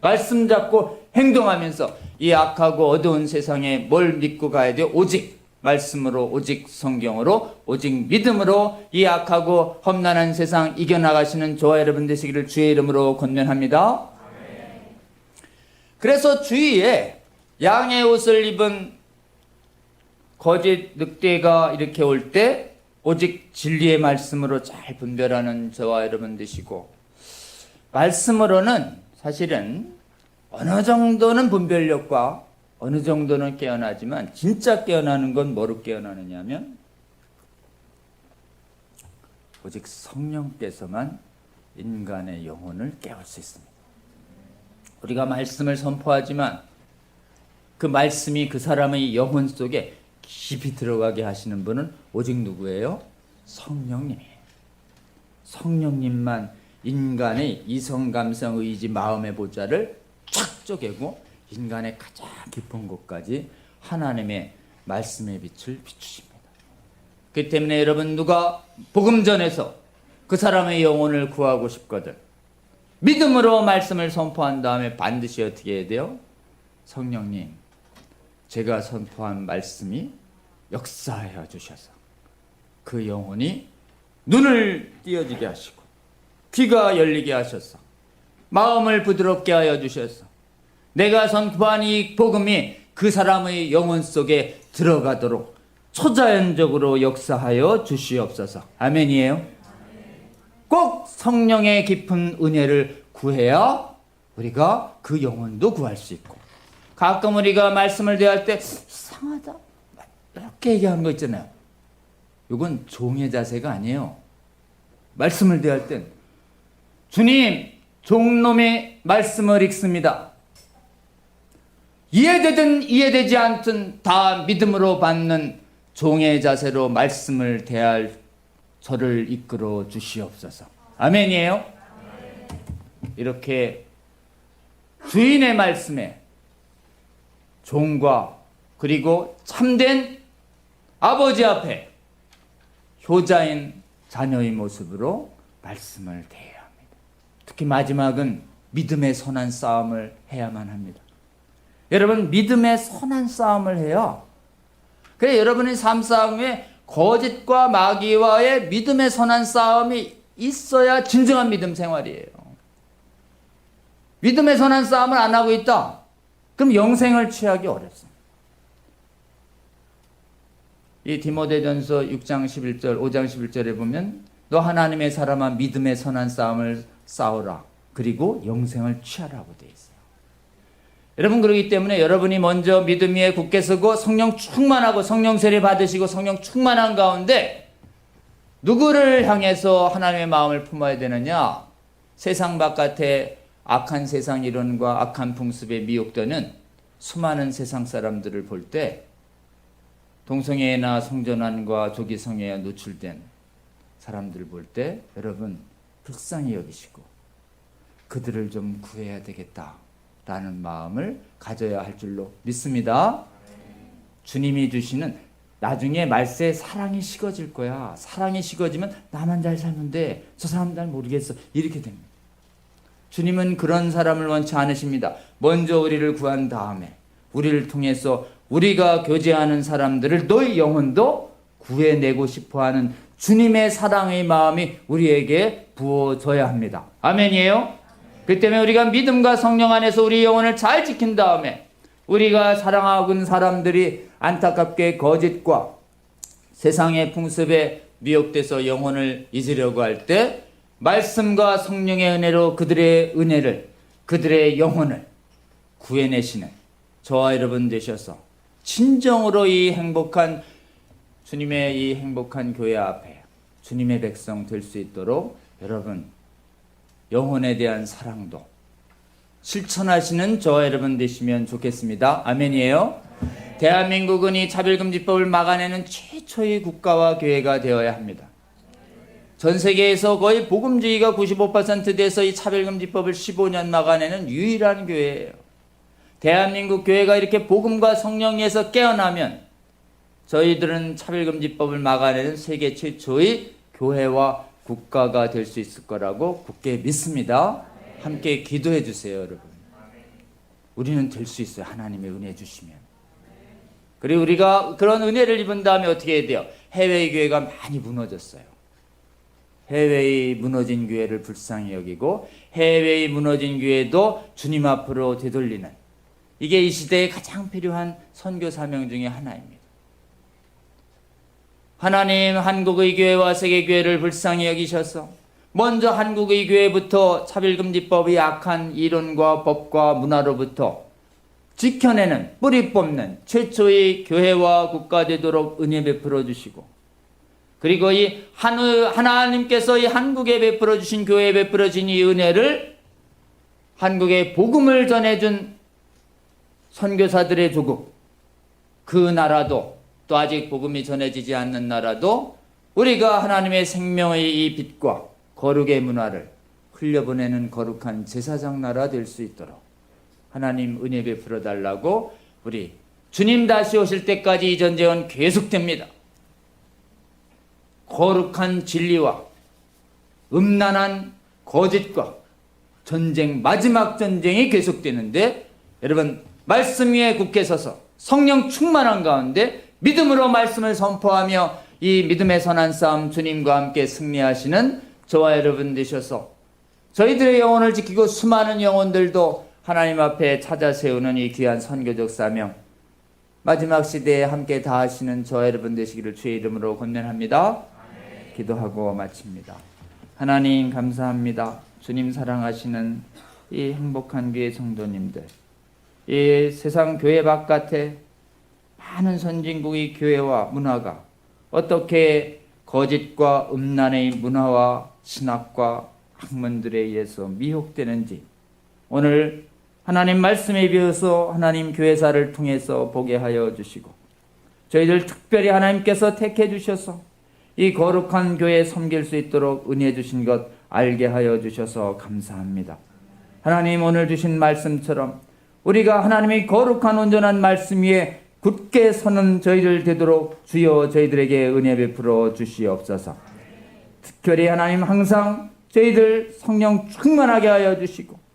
말씀 잡고 행동하면서 이 악하고 어두운 세상에 뭘 믿고 가야 돼요? 오직 말씀으로, 오직 성경으로, 오직 믿음으로 이 악하고 험난한 세상 이겨나가시는 저와 여러분 되시기를 주의 이름으로 권면합니다. 그래서 주위에 양의 옷을 입은 거짓 늑대가 이렇게 올 때 오직 진리의 말씀으로 잘 분별하는 저와 여러분 되시고, 말씀으로는 사실은 어느 정도는 분별력과 어느 정도는 깨어나지만 진짜 깨어나는 건 뭐로 깨어나느냐 하면 오직 성령께서만 인간의 영혼을 깨울 수 있습니다. 우리가 말씀을 선포하지만 그 말씀이 그 사람의 영혼 속에 깊이 들어가게 하시는 분은 오직 누구예요? 성령님이에요. 성령님만 인간의 이성, 감성, 의지, 마음의 보좌를 쫙 쪼개고 인간의 가장 깊은 곳까지 하나님의 말씀의 빛을 비추십니다. 그렇기 때문에 여러분, 누가 복음 전해서 그 사람의 영혼을 구하고 싶거든 믿음으로 말씀을 선포한 다음에 반드시 어떻게 해야 돼요? 성령님, 제가 선포한 말씀이 역사하여 주셔서 그 영혼이 눈을 띄어지게 하시고 귀가 열리게 하셔서 마음을 부드럽게 하여 주셔서 내가 선포한 이 복음이 그 사람의 영혼 속에 들어가도록 초자연적으로 역사하여 주시옵소서. 아멘이에요? 꼭 성령의 깊은 은혜를 구해야 우리가 그 영혼도 구할 수 있고, 가끔 우리가 말씀을 대할 때 이상하다 이렇게 얘기하는 거 있잖아요. 이건 종의 자세가 아니에요. 말씀을 대할 땐 주님, 종놈의 말씀을 읽습니다. 이해되든 이해되지 않든 다 믿음으로 받는 종의 자세로 말씀을 대할 저를 이끌어 주시옵소서. 아멘이에요? 이렇게 주인의 말씀에 종과 그리고 참된 아버지 앞에 효자인 자녀의 모습으로 말씀을 대해야 합니다. 특히 마지막은 믿음의 선한 싸움을 해야만 합니다. 여러분, 믿음의 선한 싸움을 해요. 그래, 여러분의 삶 싸움에 거짓과 마귀와의 믿음의 선한 싸움이 있어야 진정한 믿음 생활이에요. 믿음의 선한 싸움을 안 하고 있다? 그럼 영생을 취하기 어렵습니다. 이 디모데전서 6장 11절, 5장 11절에 보면 너 하나님의 사람아 믿음의 선한 싸움을 싸우라. 그리고 영생을 취하라고 되어 있어요. 여러분, 그렇기 때문에 여러분이 먼저 믿음 위에 굳게 서고 성령 충만하고 성령 세례 받으시고 성령 충만한 가운데 누구를 향해서 하나님의 마음을 품어야 되느냐? 세상 바깥에 악한 세상 이론과 악한 풍습에 미혹되는 수많은 세상 사람들을 볼 때 동성애나 성전환과 조기성애에 노출된 사람들을 볼 때 여러분 불쌍히 여기시고 그들을 좀 구해야 되겠다라는 마음을 가져야 할 줄로 믿습니다. 주님이 주시는 나중에 말세에 사랑이 식어질 거야. 사랑이 식어지면 나만 잘 살면 돼. 저 사람 잘 모르겠어. 이렇게 됩니다. 주님은 그런 사람을 원치 않으십니다. 먼저 우리를 구한 다음에 우리를 통해서 우리가 교제하는 사람들을 너희 영혼도 구해내고 싶어하는 주님의 사랑의 마음이 우리에게 부어져야 합니다. 아멘이에요? 그 때문에 우리가 믿음과 성령 안에서 우리 영혼을 잘 지킨 다음에 우리가 사랑하는 사람들이 안타깝게 거짓과 세상의 풍습에 미혹돼서 영혼을 잊으려고 할 때 말씀과 성령의 은혜로 그들의 은혜를, 그들의 영혼을 구해내시는 저와 여러분 되셔서 진정으로 이 행복한 주님의 이 행복한 교회 앞에 주님의 백성 될 수 있도록 여러분 영혼에 대한 사랑도 실천하시는 저와 여러분 되시면 좋겠습니다. 아멘이에요? 대한민국은 이 차별금지법을 막아내는 최초의 국가와 교회가 되어야 합니다. 전 세계에서 거의 복음주의가 95% 돼서 이 차별금지법을 15년 막아내는 유일한 교회예요. 대한민국 교회가 이렇게 복음과 성령에서 깨어나면 저희들은 차별금지법을 막아내는 세계 최초의 교회와 국가가 될 수 있을 거라고 굳게 믿습니다. 함께 기도해 주세요, 여러분. 우리는 될 수 있어요. 하나님의 은혜 주시면. 그리고 우리가 그런 은혜를 입은 다음에 어떻게 해야 돼요? 해외의 교회가 많이 무너졌어요. 해외의 무너진 교회를 불쌍히 여기고 해외의 무너진 교회도 주님 앞으로 되돌리는, 이게 이 시대에 가장 필요한 선교 사명 중에 하나입니다. 하나님 한국의 교회와 세계 교회를 불쌍히 여기셔서 먼저 한국의 교회부터 차별금지법의 악한 이론과 법과 문화로부터 지켜내는, 뿌리 뽑는 최초의 교회와 국가 되도록 은혜 베풀어 주시고, 그리고 이 하나님께서 이 한국에 베풀어 주신, 교회에 베풀어 주신 이 은혜를 한국에 복음을 전해준 선교사들의 조국, 그 나라도, 또 아직 복음이 전해지지 않는 나라도 우리가 하나님의 생명의 이 빛과 거룩의 문화를 흘려보내는 거룩한 제사장 나라 될 수 있도록 하나님 은혜 베풀어 달라고, 우리 주님 다시 오실 때까지 이 전쟁은 계속됩니다. 거룩한 진리와 음란한 거짓과 전쟁, 마지막 전쟁이 계속되는데, 여러분 말씀 위에 굳게 서서 성령 충만한 가운데 믿음으로 말씀을 선포하며 이 믿음의 선한 싸움 주님과 함께 승리하시는 저와 여러분 되셔서 저희들의 영혼을 지키고 수많은 영혼들도 하나님 앞에 찾아 세우는 이 귀한 선교적 사명, 마지막 시대에 함께 다하시는 저와 여러분 되시기를 주의 이름으로 권면합니다. 기도하고 마칩니다. 하나님 감사합니다. 주님 사랑하시는 이 행복한 교회 성도님들, 이 세상 교회 바깥에 많은 선진국의 교회와 문화가 어떻게 거짓과 음란의 문화와 신학과 학문들에 의해서 미혹되는지 오늘 하나님 말씀에 비해서 하나님 교회사를 통해서 보게 하여 주시고, 저희들 특별히 하나님께서 택해 주셔서 이 거룩한 교회에 섬길 수 있도록 은혜 주신 것 알게 하여 주셔서 감사합니다. 하나님 오늘 주신 말씀처럼 우리가 하나님의 거룩한 온전한 말씀 위에 굳게 서는 저희들 되도록 주여 저희들에게 은혜 베풀어 주시옵소서. 특별히 하나님 항상 저희들 성령 충만하게 하여 주시고,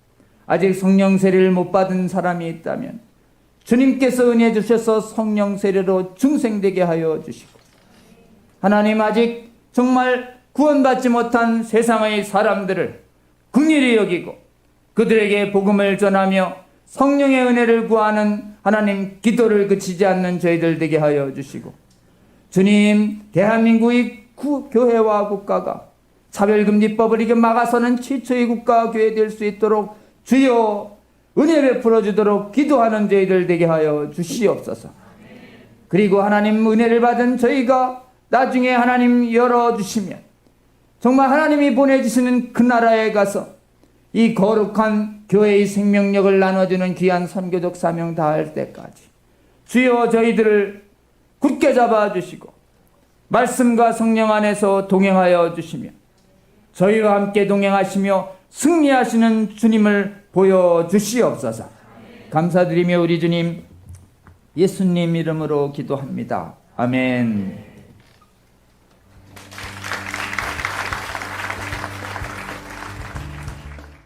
아직 성령 세례를 못 받은 사람이 있다면 주님께서 은혜 주셔서 성령 세례로 중생되게 하여 주시고, 하나님 아직 정말 구원받지 못한 세상의 사람들을 긍휼히 여기고 그들에게 복음을 전하며 성령의 은혜를 구하는 하나님 기도를 그치지 않는 저희들 되게 하여 주시고, 주님 대한민국의 교회와 국가가 차별금지법을 이겨 막아서는 최초의 국가와 교회 될 수 있도록 주여 은혜 베풀어 주도록 기도하는 저희들 되게 하여 주시옵소서. 그리고 하나님 은혜를 받은 저희가 나중에 하나님 열어주시면 정말 하나님이 보내주시는 그 나라에 가서 이 거룩한 교회의 생명력을 나눠주는 귀한 선교적 사명 다할 때까지 주여 저희들을 굳게 잡아주시고 말씀과 성령 안에서 동행하여 주시며 저희와 함께 동행하시며 승리하시는 주님을 보여주시옵소서. 감사드리며 우리 주님 예수님 이름으로 기도합니다. 아멘.